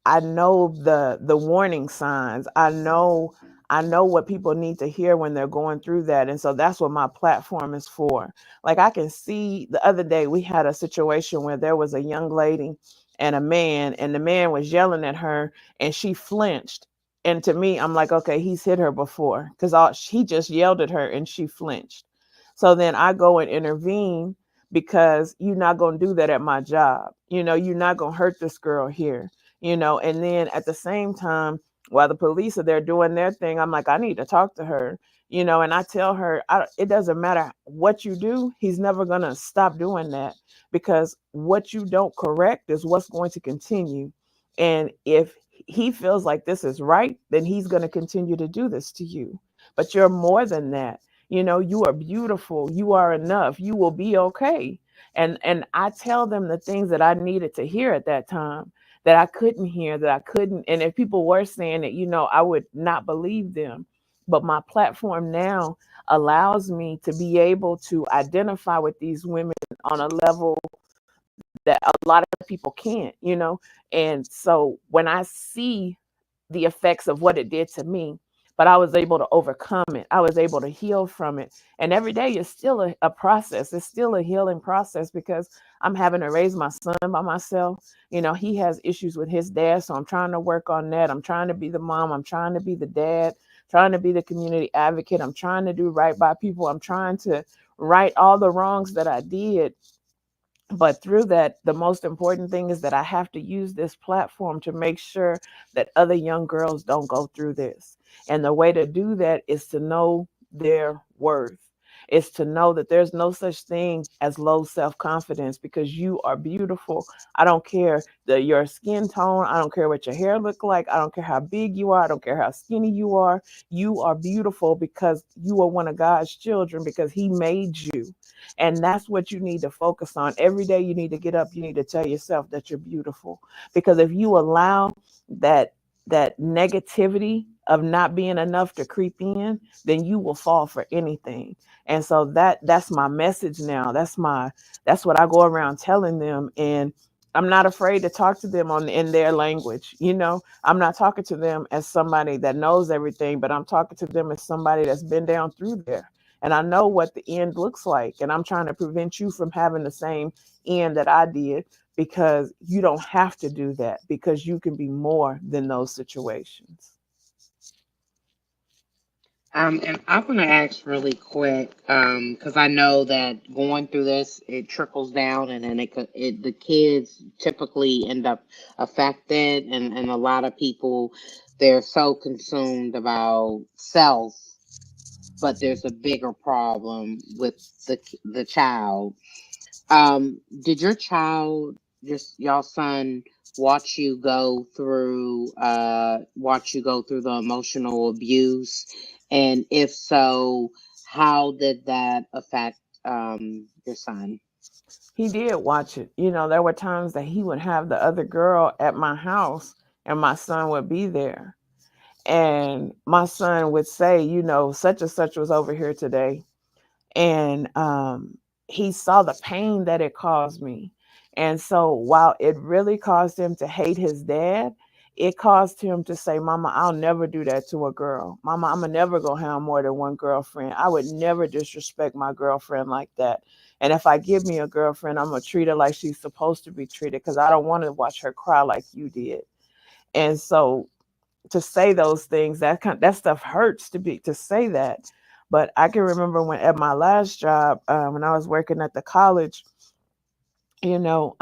I know the warning signs. I know what people need to hear when they're going through that. And so that's what my platform is for. Like I can see, the other day we had a situation where there was a young lady and the man was yelling at her and she flinched. And to me, I'm like, okay, he's hit her before, because he just yelled at her and she flinched. So then I go and intervene, because you're not going to do that at my job. You're not going to hurt this girl here. And then at the same time, while the police are there doing their thing, I'm like, I need to talk to her. And I tell her, it doesn't matter what you do, he's never going to stop doing that, because what you don't correct is what's going to continue. And if he feels like this is right, then he's going to continue to do this to you. But you're more than that. You are beautiful, you are enough, you will be okay. And I tell them the things that I needed to hear at that time, that I couldn't hear, that I couldn't. And if people were saying it, I would not believe them. But my platform now allows me to be able to identify with these women on a level that a lot of people can't. And so when I see the effects of what it did to me, but I was able to overcome it, I was able to heal from it. And every day is still a process. It's still a healing process, because I'm having to raise my son by myself. He has issues with his dad. So I'm trying to work on that. I'm trying to be the mom. I'm trying to be the dad, trying to be the community advocate. I'm trying to do right by people. I'm trying to right all the wrongs that I did. But through that, the most important thing is that I have to use this platform to make sure that other young girls don't go through this. And the way to do that is to know their worth. Is to know that there's no such thing as low self-confidence, because you are beautiful. I don't care your skin tone. I don't care what your hair look like. I don't care how big you are. I don't care how skinny you are. You are beautiful because you are one of God's children, because he made you. And that's what you need to focus on. Every day you need to get up, you need to tell yourself that you're beautiful. Because if you allow that negativity of not being enough to creep in, then you will fall for anything. And so that's my message now. That's what I go around telling them. And I'm not afraid to talk to them in their language. I'm not talking to them as somebody that knows everything, but I'm talking to them as somebody that's been down through there. And I know what the end looks like. And I'm trying to prevent you from having the same end that I did, because you don't have to do that, because you can be more than those situations. And I'm gonna ask really quick, because I know that going through this, it trickles down, and then the kids typically end up affected, and a lot of people, they're so consumed about self, but there's a bigger problem with the child. Did your child, just y'all son, watch you go through the emotional abuse? And if so, how did that affect your son? He did watch it. There were times that he would have the other girl at my house and my son would be there. And my son would say, such and such was over here today. And he saw the pain that it caused me. And so while it really caused him to hate his dad, it caused him to say, Mama, I'll never do that to a girl. Mama, I'm going to never go have more than one girlfriend. I would never disrespect my girlfriend like that. And if I give me a girlfriend, I'm going to treat her like she's supposed to be treated, because I don't want to watch her cry like you did. And so to say those things, that stuff hurts to say that. But I can remember when at my last job, when I was working at the college, you know,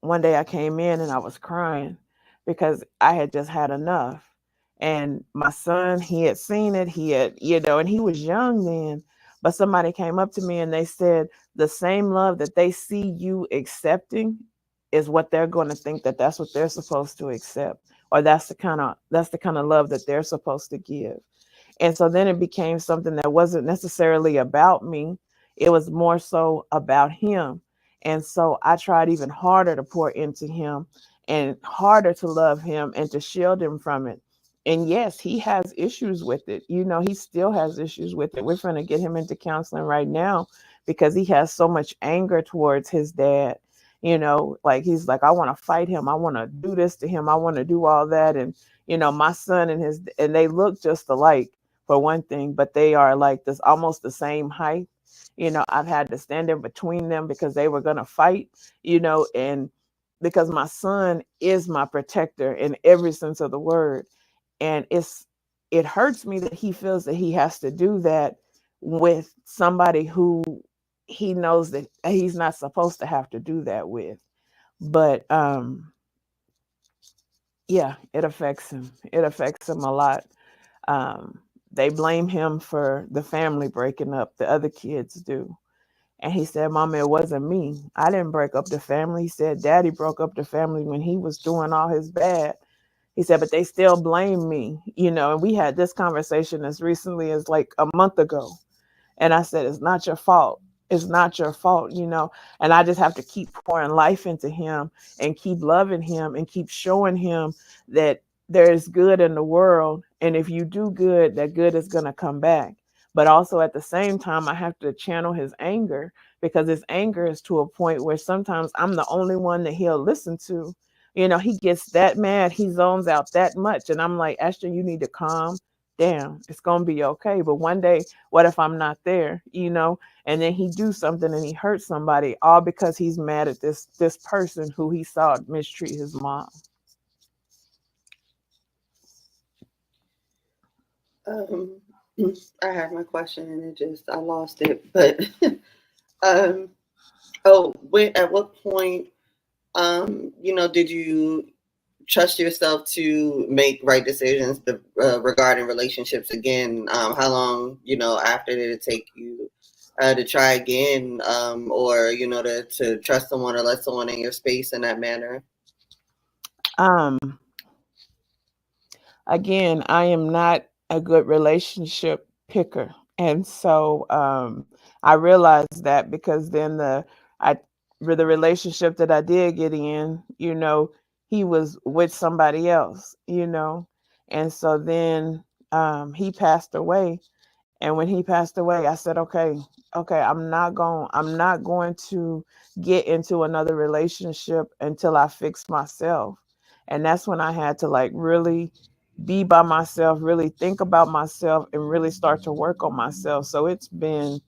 one day I came in and I was crying because I had just had enough. And my son, he had seen it, and he was young then. But somebody came up to me and they said, the same love that they see you accepting is what they're going to think that's what they're supposed to accept, or that's the kind of love that they're supposed to give. And so then it became something that wasn't necessarily about me. It was more so about him. And so I tried even harder to pour into him and harder to love him and to shield him from it. And yes, he has issues with it. He still has issues with it. We're trying to get him into counseling right now because he has so much anger towards his dad. Like he's like, I want to fight him. I want to do this to him. I want to do all that. And, my son and they look just alike for one thing, but they are like this almost the same height. I've had to stand in between them because they were going to fight, and because my son is my protector in every sense of the word. And it hurts me that he feels that he has to do that with somebody who he knows that he's not supposed to have to do that with. But yeah, it affects him. It affects him a lot. um, they blame him for the family breaking up. The other kids do. And he said, Mama, it wasn't me. I didn't break up the family. He said, Daddy broke up the family when he was doing all his bad. He said, but they still blame me, and we had this conversation as recently as like a month ago. And I said, it's not your fault. It's not your fault. And I just have to keep pouring life into him and keep loving him and keep showing him that there is good in the world. And if you do good, that good is going to come back. But also at the same time, I have to channel his anger, because his anger is to a point where sometimes I'm the only one that he'll listen to. He gets that mad, he zones out that much. And I'm like, Ashton, you need to calm down. It's going to be okay. But one day, what if I'm not there, and then he do something and he hurts somebody, all because he's mad at this person who he saw mistreat his mom. I had my question and I lost it. But um, at what point, did you trust yourself to make right decisions regarding relationships again? How long, after did it take you to try again, or to trust someone or let someone in your space in that manner? Um, Again, I am not a good relationship picker. And so I realized that because then the relationship that I did get in, he was with somebody else. And so then he passed away. And when he passed away, I said, okay, okay, I'm not going to get into another relationship until I fix myself. And that's when I had to like really be by myself, really think about myself, and really start to work on myself. So it's been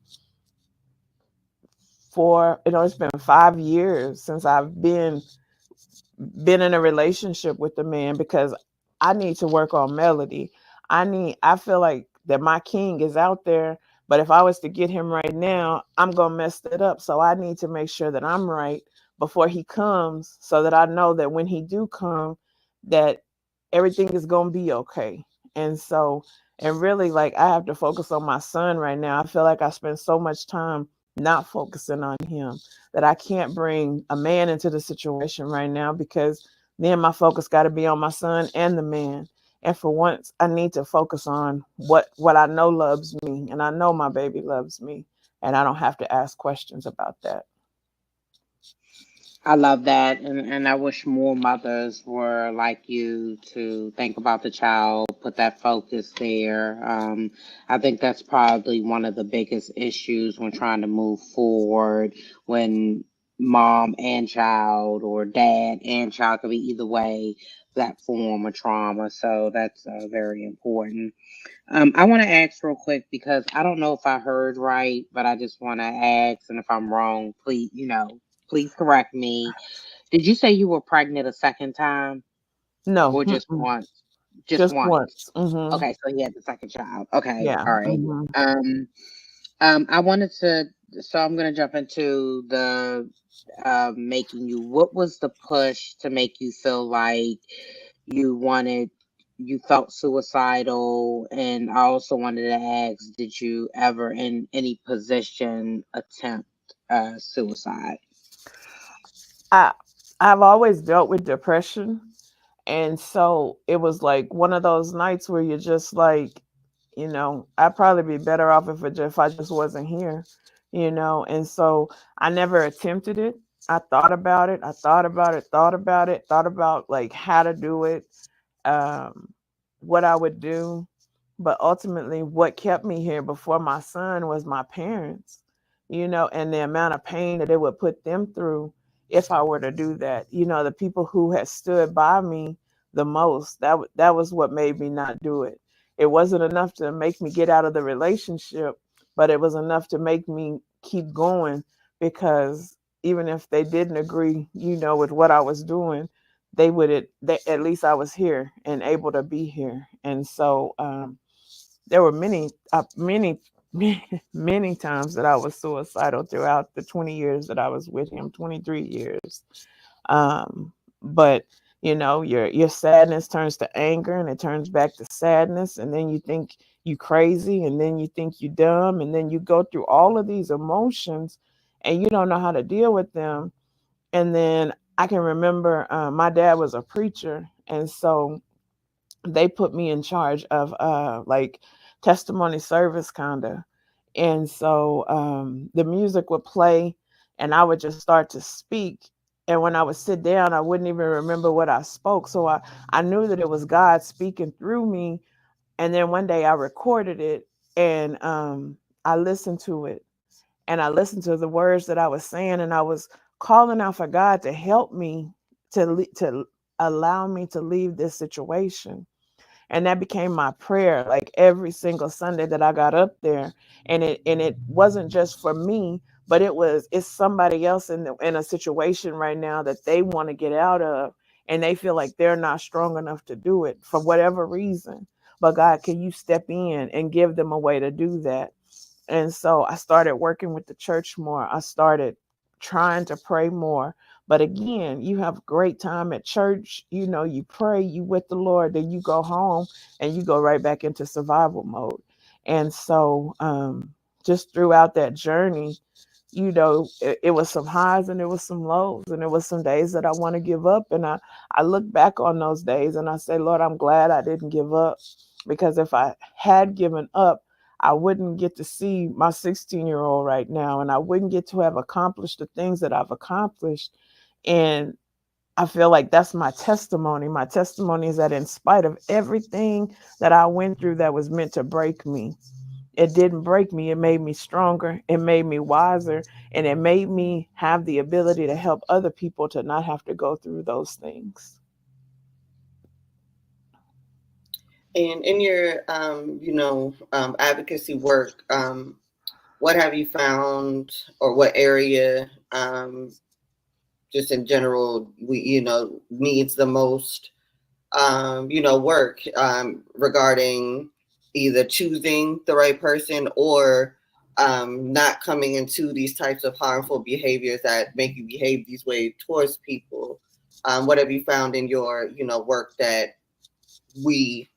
it's been 5 years since I've been in a relationship with the man, because I need to work on Melody. I feel like that my king is out there, but if I was to get him right now, I'm going to mess it up. So I need to make sure that I'm right before he comes, so that I know that when he do come, that everything is going to be okay. And so, and really, like, I have to focus on my son right now. I feel like I spend so much time not focusing on him that I can't bring a man into the situation right now, because then my focus got to be on my son and the man. And for once, I need to focus on what I know loves me, and I know my baby loves me, and I don't have to ask questions about that. I love that, and I wish more mothers were like you to think about the child, put that focus there. I think that's probably one of the biggest issues when trying to move forward, when mom and child or dad and child could be either way, that form of trauma. So that's very important. I want to ask real quick because I don't know if I heard right, but I just want to ask, and if I'm wrong, please, please correct me. Did you say you were pregnant a second time No, or just once? Just just once. once. Hmm. Okay, so he had the second child. Okay, Yeah. all right. Hmm. Um, I wanted to, so I'm gonna jump into the making you. What was the push to make you feel like you wanted, you felt suicidal? And I also wanted to ask, did you ever in any position attempt suicide? I I've always dealt with depression. And so it was like one of those nights where you're just like, I'd probably be better off if I just wasn't here, And so I never attempted it. I thought about it. I thought about it, thought about it, thought about like how to do it, um, what I would do. But ultimately, what kept me here before my son was my parents, and the amount of pain that it would put them through if I were to do that. The people who had stood by me the most, that was what made me not do it. It wasn't enough to make me get out of the relationship, but it was enough to make me keep going, because even if they didn't agree, with what I was doing, at least I was here and able to be here. And so there were many times that I was suicidal throughout the 20 years that I was with him, 23 years. um but your sadness turns to anger, and it turns back to sadness, and then you think you crazy, and then you think you dumb, and then you go through all of these emotions, and you don't know how to deal with them. And then I can remember, my dad was a preacher, and so they put me in charge of like testimony service kind of. And so the music would play, and I would just start to speak. And when I would sit down, I wouldn't even remember what I spoke. So I knew that it was God speaking through me. And then one day I recorded it, and I listened to it, and I listened to the words that I was saying, and I was calling out for God to help me to allow me to leave this situation. And that became my prayer, like every single Sunday that I got up there. And it wasn't just for me, but it's somebody else in a situation right now that they want to get out of, and they feel like they're not strong enough to do it for whatever reason. But God, can you step in and give them a way to do that? And so I started working with the church more. I started trying to pray more. But again, you have great time at church, you pray, you with the Lord, then you go home and you go right back into survival mode. And so just throughout that journey, it was some highs and it was some lows, and it was some days that I want to give up. And I look back on those days and I say, Lord, I'm glad I didn't give up, because if I had given up, I wouldn't get to see my 16-year-old right now, and I wouldn't get to have accomplished the things that I've accomplished. And I feel like that's my testimony. My testimony is that in spite of everything that I went through that was meant to break me, It didn't break me. It made me stronger. It made me wiser. And it made me have the ability to help other people to not have to go through those things. And in your, advocacy work, what have you found, or what area, just in general, needs the most, work regarding either choosing the right person or not coming into these types of harmful behaviors that make you behave these ways towards people? What have you found in your, work that we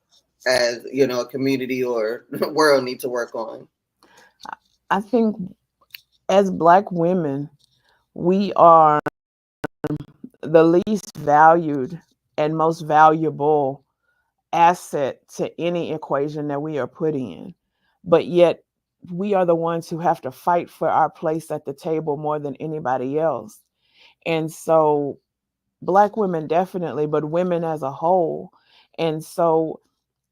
as, a community or world need to work on? I think as Black women, we are the least valued and most valuable asset to any equation that we are put in. But yet, we are the ones who have to fight for our place at the table more than anybody else. And so, Black women definitely, but women as a whole. And so,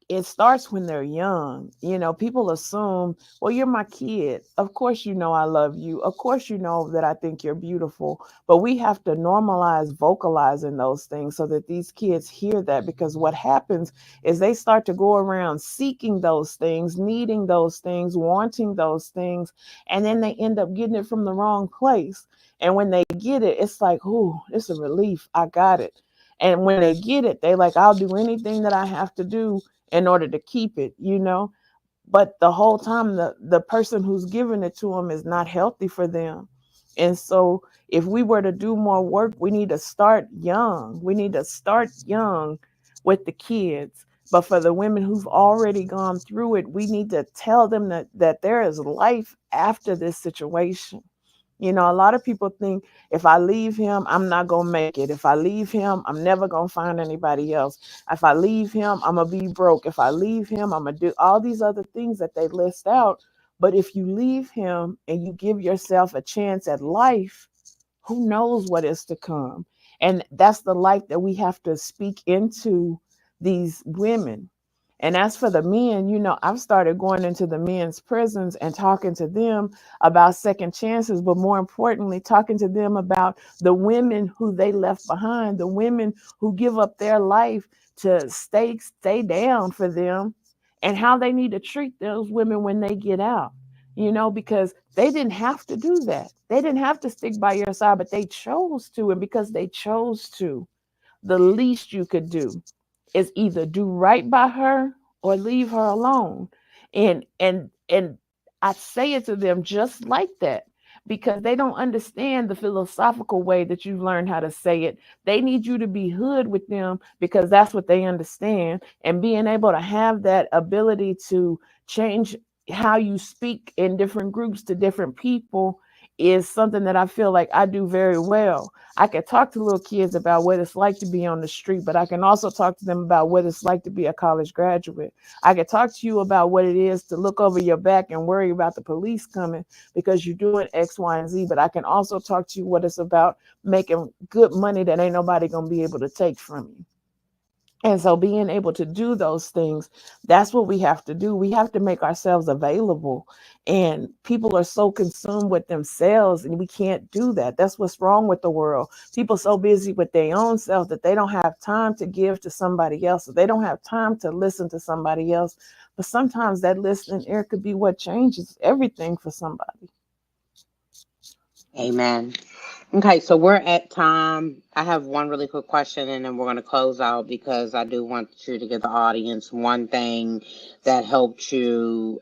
it starts when they're young. People assume, well, you're my kid. Of course, I love you. Of course, that I think you're beautiful. But we have to normalize vocalizing those things so that these kids hear that, because what happens is they start to go around seeking those things, needing those things, wanting those things, and then they end up getting it from the wrong place. And when they get it, it's like, ooh, it's a relief. I got it. And when they get it, they like, I'll do anything that I have to do in order to keep it. But the whole time the person who's giving it to them is not healthy for them. And so if we were to do more work, we need to start young. We need to start young with the kids. But for the women who've already gone through it, we need to tell them that there is life after this situation. A lot of people think, if I leave him, I'm not going to make it. If I leave him, I'm never going to find anybody else. If I leave him, I'm going to be broke. If I leave him, I'm going to do all these other things that they list out. But if you leave him and you give yourself a chance at life, who knows what is to come? And that's the life that we have to speak into these women. And as for the men, I've started going into the men's prisons and talking to them about second chances, but more importantly, talking to them about the women who they left behind, the women who give up their life to stay down for them, and how they need to treat those women when they get out. Because they didn't have to do that. They didn't have to stick by your side, but they chose to. And because they chose to, the least you could do is either do right by her or leave her alone. And I say it to them just like that, because they don't understand the philosophical way that you've learned how to say it. They need you to be hood with them because that's what they understand. And being able to have that ability to change how you speak in different groups to different people is something that I feel like I do very well. I can talk to little kids about what it's like to be on the street, but I can also talk to them about what it's like to be a college graduate. I can talk to you about what it is to look over your back and worry about the police coming because you're doing X, Y, and Z. But I can also talk to you what it's about making good money that ain't nobody gonna be able to take from you. And so being able to do those things, that's what we have to do. We have to make ourselves available. And people are so consumed with themselves, and we can't do that. That's what's wrong with the world. People are so busy with their own self that they don't have time to give to somebody else. They don't have time to listen to somebody else. But sometimes that listening ear could be what changes everything for somebody. Amen. Okay, so we're at time. I have one really quick question and then we're going to close out because I do want you to give the audience one thing that helped you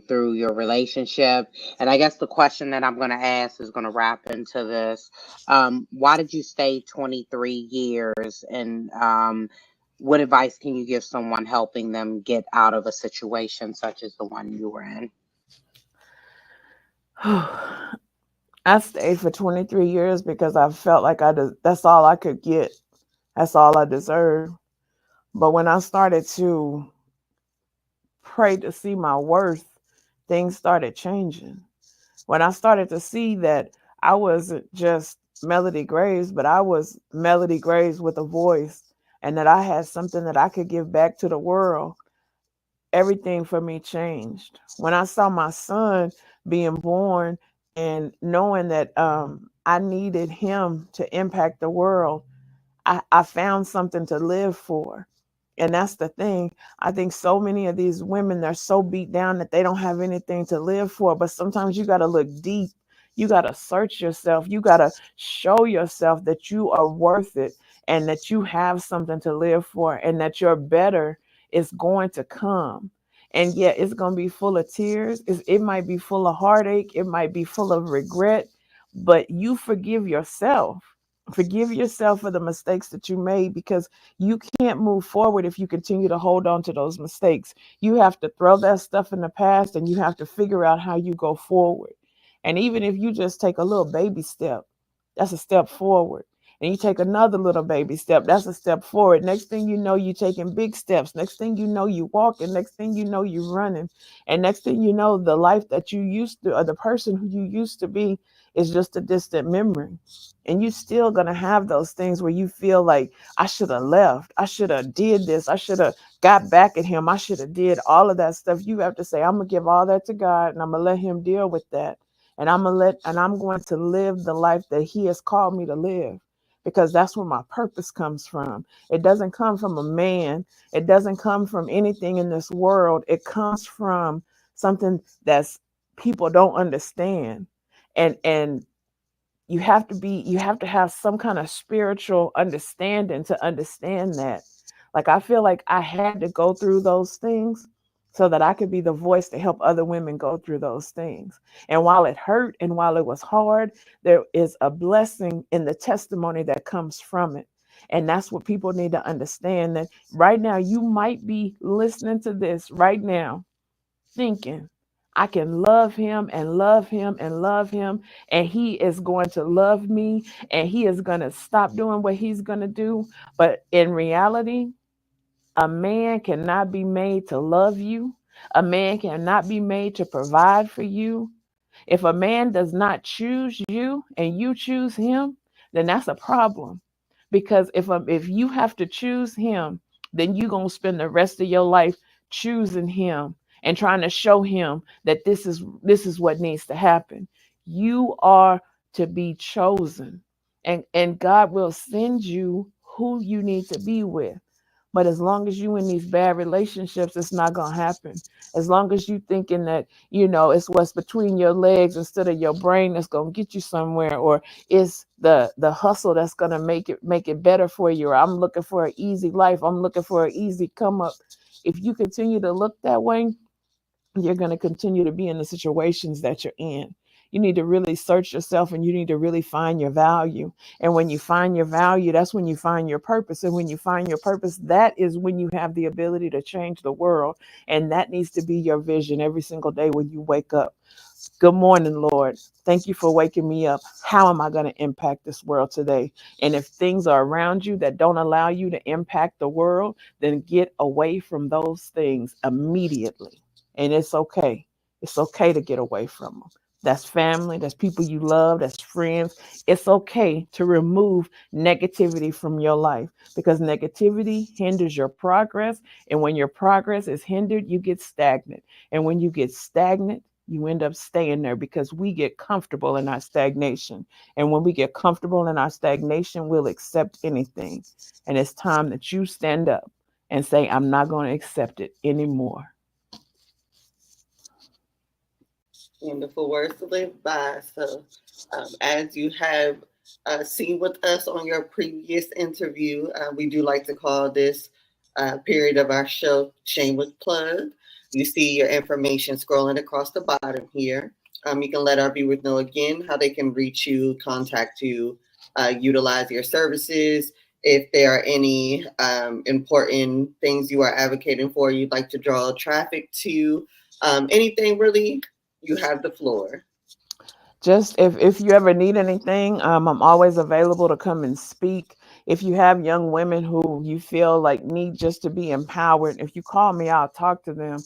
through your relationship. And I guess the question that I'm going to ask is going to wrap into this. Why did you stay 23 years? And what advice can you give someone helping them get out of a situation such as the one you were in? I stayed for 23 years because I felt like that's all I could get. That's all I deserved. But when I started to pray to see my worth, things started changing. When I started to see that I wasn't just Melodie Graves, but I was Melodie Graves with a voice, and that I had something that I could give back to the world, everything for me changed. When I saw my son being born and knowing that I needed him to impact the world, I found something to live for. And that's the thing. I think so many of these women, they're so beat down that they don't have anything to live for. But sometimes you got to look deep. You got to search yourself. You got to show yourself that you are worth it and that you have something to live for and that your better is going to come. And yet it's going to be full of tears. It might be full of heartache. It might be full of regret, but you forgive yourself. Forgive yourself for the mistakes that you made, because you can't move forward if you continue to hold on to those mistakes. You have to throw that stuff in the past and you have to figure out how you go forward. And even if you just take a little baby step, that's a step forward. And you take another little baby step, that's a step forward. Next thing you know, you're taking big steps. Next thing you know, you walking. Next thing you know, you running. And next thing you know, the life that you used to, or the person who you used to be, is just a distant memory. And you still gonna have those things where you feel like, I should have left. I should have did this. I should have got back at him. I should have did all of that stuff. You have to say, I'm gonna give all that to God and I'm gonna let him deal with that. And I'm going to live the life that he has called me to live, because that's where my purpose comes from. It doesn't come from a man. It doesn't come from anything in this world. It comes from something that's people don't understand. And you have to have some kind of spiritual understanding to understand that. Like, I feel like I had to go through those things so that I could be the voice to help other women go through those things. And while it hurt and while it was hard, there is a blessing in the testimony that comes from it. And that's what people need to understand, that right now you might be listening to this right now thinking, I can love him and love him and love him, and he is going to love me, and he is going to stop doing what he's going to do. But in reality, a man cannot be made to love you. A man cannot be made to provide for you. If a man does not choose you and you choose him, then that's a problem. Because if you have to choose him, then you're going to spend the rest of your life choosing him and trying to show him that this is what needs to happen. You are to be chosen. And God will send you who you need to be with. But as long as you in these bad relationships, it's not gonna happen. As long as you thinking that, it's what's between your legs instead of your brain that's gonna get you somewhere, or it's the hustle that's gonna make it better for you, or I'm looking for an easy life, I'm looking for an easy come up. If you continue to look that way, you're going to continue to be in the situations that you're in. You need to really search yourself and you need to really find your value. And when you find your value, that's when you find your purpose. And when you find your purpose, that is when you have the ability to change the world. And that needs to be your vision every single day when you wake up. Good morning, Lord. Thank you for waking me up. How am I going to impact this world today? And if things are around you that don't allow you to impact the world, then get away from those things immediately. And it's okay. It's okay to get away from them. That's family, that's people you love, that's friends. It's okay to remove negativity from your life, because negativity hinders your progress. And when your progress is hindered, you get stagnant. And when you get stagnant, you end up staying there, because we get comfortable in our stagnation. And when we get comfortable in our stagnation, we'll accept anything. And it's time that you stand up and say, I'm not going to accept it anymore. Wonderful words to live by. So, as you have seen with us on your previous interview, we do like to call this period of our show Shameless Plug. You see your information scrolling across the bottom here. You can let our viewers know again how they can reach you, contact you, utilize your services. If there are any important things you are advocating for, you'd like to draw traffic to, anything really, you have the floor. Just if you ever need anything, I'm always available to come and speak. If you have young women who you feel like need just to be empowered, if you call me, I'll talk to them.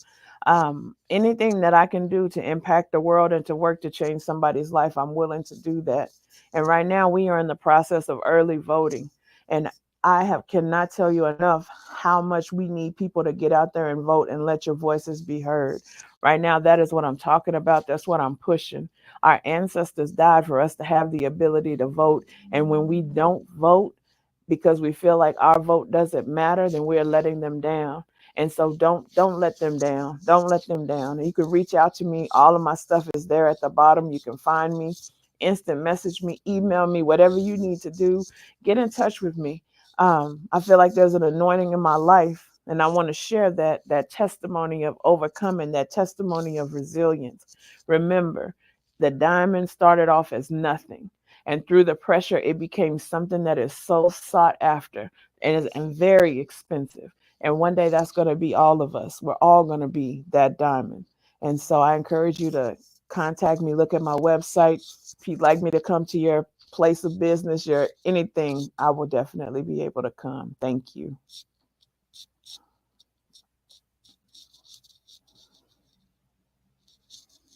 Anything that I can do to impact the world and to work to change somebody's life, I'm willing to do that. And right now we are in the process of early voting. And cannot tell you enough how much we need people to get out there and vote and let your voices be heard. Right now, that is what I'm talking about. That's what I'm pushing. Our ancestors died for us to have the ability to vote. And when we don't vote because we feel like our vote doesn't matter, then we're letting them down. And so don't let them down. Don't let them down. And you can reach out to me. All of my stuff is there at the bottom. You can find me, instant message me, email me, whatever you need to do. Get in touch with me. I feel like there's an anointing in my life, and I want to share that testimony of overcoming, that testimony of resilience. Remember, the diamond started off as nothing, and through the pressure, it became something that is so sought after and very expensive. And one day, that's going to be all of us. We're all going to be that diamond. And so, I encourage you to contact me. Look at my website. If you'd like me to come to your place of business, your anything, I will definitely be able to come. Thank you.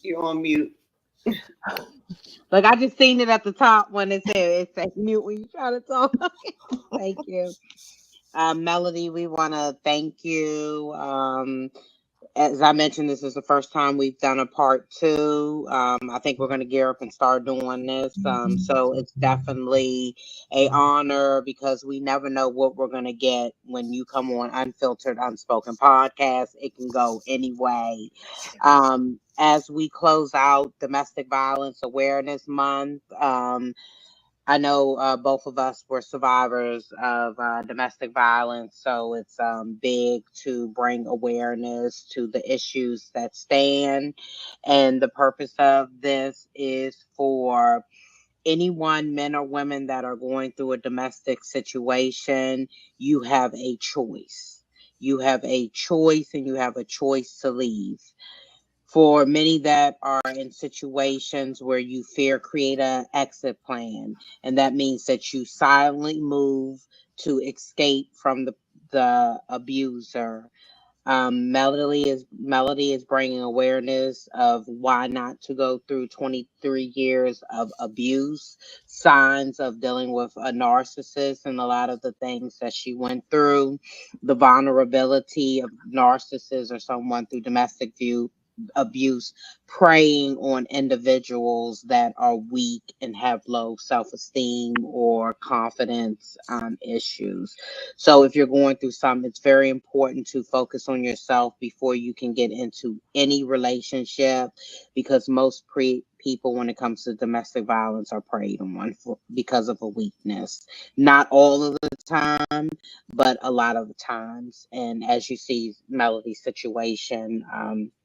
You're on mute. Look, I just seen it at the top when it says mute when you try to talk. Thank you. Melodie, we want to thank you. As I mentioned, this is the first time we've done a part two. I think we're going to gear up and start doing this. So it's definitely a honor because we never know what we're going to get when you come on Unfiltered, Unspoken podcast. It can go any way. As we close out Domestic Violence Awareness Month, I know both of us were survivors of domestic violence, so it's big to bring awareness to the issues that stand. And the purpose of this is for anyone, men or women, that are going through a domestic situation. You have a choice. You have a choice, and you have a choice to leave. For many that are in situations where you fear, create an exit plan. And that means that you silently move to escape from the abuser. Melodie is bringing awareness of why not to go through 23 years of abuse, signs of dealing with a narcissist, and a lot of the things that she went through, the vulnerability of narcissists or someone through domestic abuse, preying on individuals that are weak and have low self-esteem or confidence issues. So if you're going through something, it's very important to focus on yourself before you can get into any relationship, because most people, when it comes to domestic violence, are preyed on because of a weakness. Not all of the time, but a lot of the times. And as you see Melodie's situation,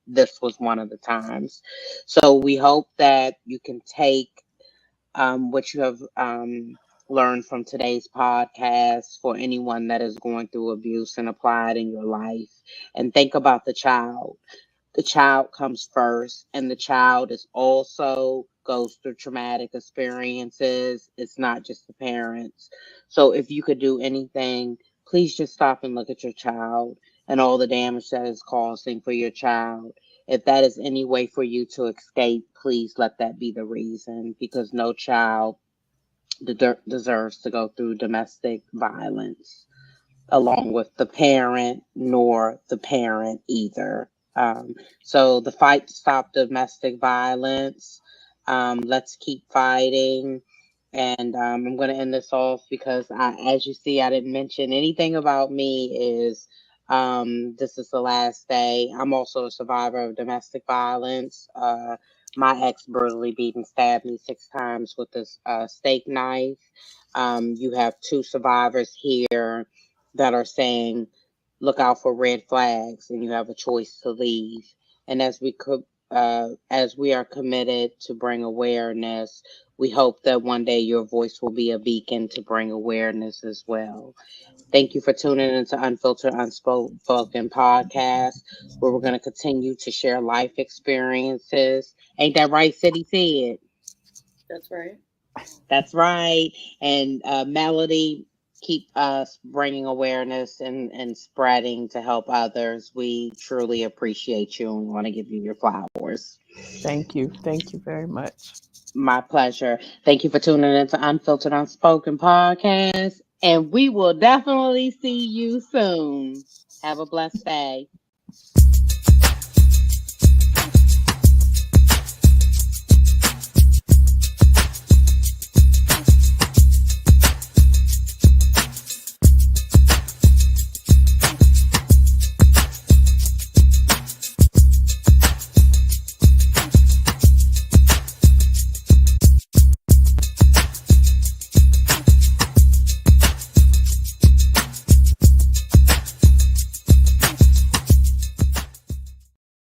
this was one of the times. So we hope that you can take what you have learned from today's podcast for anyone that is going through abuse and apply it in your life. And think about the child. The child comes first, and the child is also goes through traumatic experiences. It's not just the parents. So if you could do anything, please just stop and look at your child and all the damage that is causing for your child. If that is any way for you to escape, please let that be the reason, because no child deserves to go through domestic violence along with the parent, nor the parent either. So the fight to stop domestic violence. Let's keep fighting. And I'm going to end this off because, as you see, I didn't mention anything about me. This is the last day. I'm also a survivor of domestic violence. My ex brutally beat and stabbed me 6 times with this steak knife. You have 2 survivors here that are saying, look out for red flags, and you have a choice to leave. And as we are committed to bring awareness, we hope that one day your voice will be a beacon to bring awareness as well. Thank you for tuning into Unfiltered, Unspoken podcast, where we're going to continue to share life experiences. Ain't that right, City Said? That's right. That's right. And Melodie, keep us bringing awareness and spreading to help others. We truly appreciate you and want to give you your flowers. Thank you. Thank you very much. My pleasure. Thank you for tuning into Unfiltered Unspoken podcast. And we will definitely see you soon. Have a blessed day.